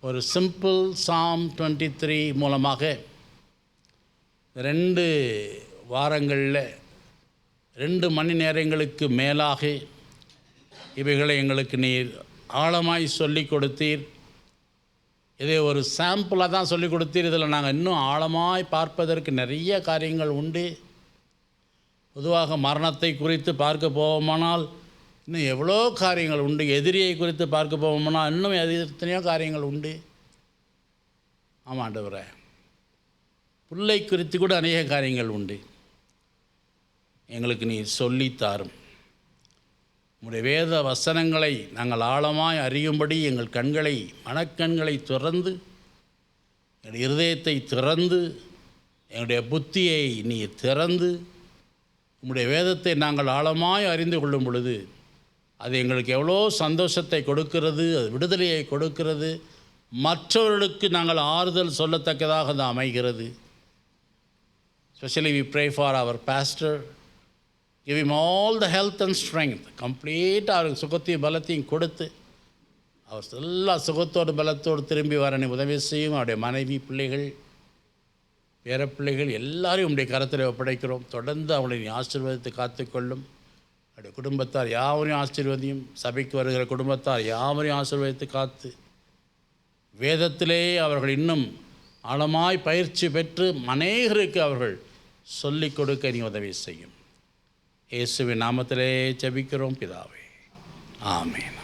ஒரு சிம்பிள் சாம் 23 மூலமாக 2 வாரங்களில் 2 மணி நேரங்களுக்கு மேலாக இவைகளை எங்களுக்கு நீர் ஆழமாய் சொல்லி கொடுத்தீர். இதை ஒரு சாம்பிளாக தான் சொல்லிக் கொடுத்தீர். இதில் நாங்கள் இன்னும் ஆழமாய் பார்ப்பதற்கு நிறைய காரியங்கள் உண்டு. பொதுவாக மரணத்தை குறித்து பார்க்க போவோமானால் இன்னும் எவ்வளோ காரியங்கள் உண்டு. எதிரியை குறித்து பார்க்க போவோம்னால் இன்னும் எத்தனையோ காரியங்கள் உண்டு. ஆமாம் ஆண்டவரே, பிள்ளை குறித்து கூட அநேக காரியங்கள் உண்டு. எங்களுக்கு நீ சொல்லித்தாரும். உம்முடைய வேத வசனங்களை நாங்கள் ஆழமாய் அறியும்படி எங்கள் கண்களை, மனக்கண்களை திறந்து, எங்கள் இருதயத்தை திறந்து, எங்களுடைய புத்தியை நீ திறந்து, உம்முடைய வேதத்தை நாங்கள் ஆழமாய் அறிந்து கொள்ளும் பொழுது அது எங்களுக்கு எவ்வளோ சந்தோஷத்தை கொடுக்கிறது, அது விடுதலையை கொடுக்கிறது, மற்றவர்களுக்கு நாங்கள் ஆறுதல் சொல்லத்தக்கதாக அது அமைகிறது. Especially we pray for our pastor. Give him all the health and strength. கம்ப்ளீட்டாக அவருக்கு சுகத்தையும் பலத்தையும் கொடுத்து அவர் எல்லா சுகத்தோடு பலத்தோடு திரும்பி வர நீ உதவி செய்யும். அவருடைய மனைவி, பிள்ளைகள், பேரப்பிள்ளைகள் எல்லாரையும் உடைய கரத்தில் ஒப்படைக்கிறோம். தொடர்ந்து அவங்களை நீ ஆசீர்வதித்து காத்துக்கொள்ளும். அவருடைய குடும்பத்தார் யாவரையும் ஆசீர்வதியும். சபைக்கு வருகிற குடும்பத்தார் யாவரையும் ஆசீர்வதித்து காத்து, வேதத்திலே அவர்கள் இன்னும் ஆழமாய் பயிற்சி பெற்று அநேகருக்கு அவர்கள் சொல்லிக் கொடுக்க நீ உதவி செய்யும். இயேசுவின் நாமத்திலே ஜெபிக்கிறோம் பிதாவே, ஆமென்.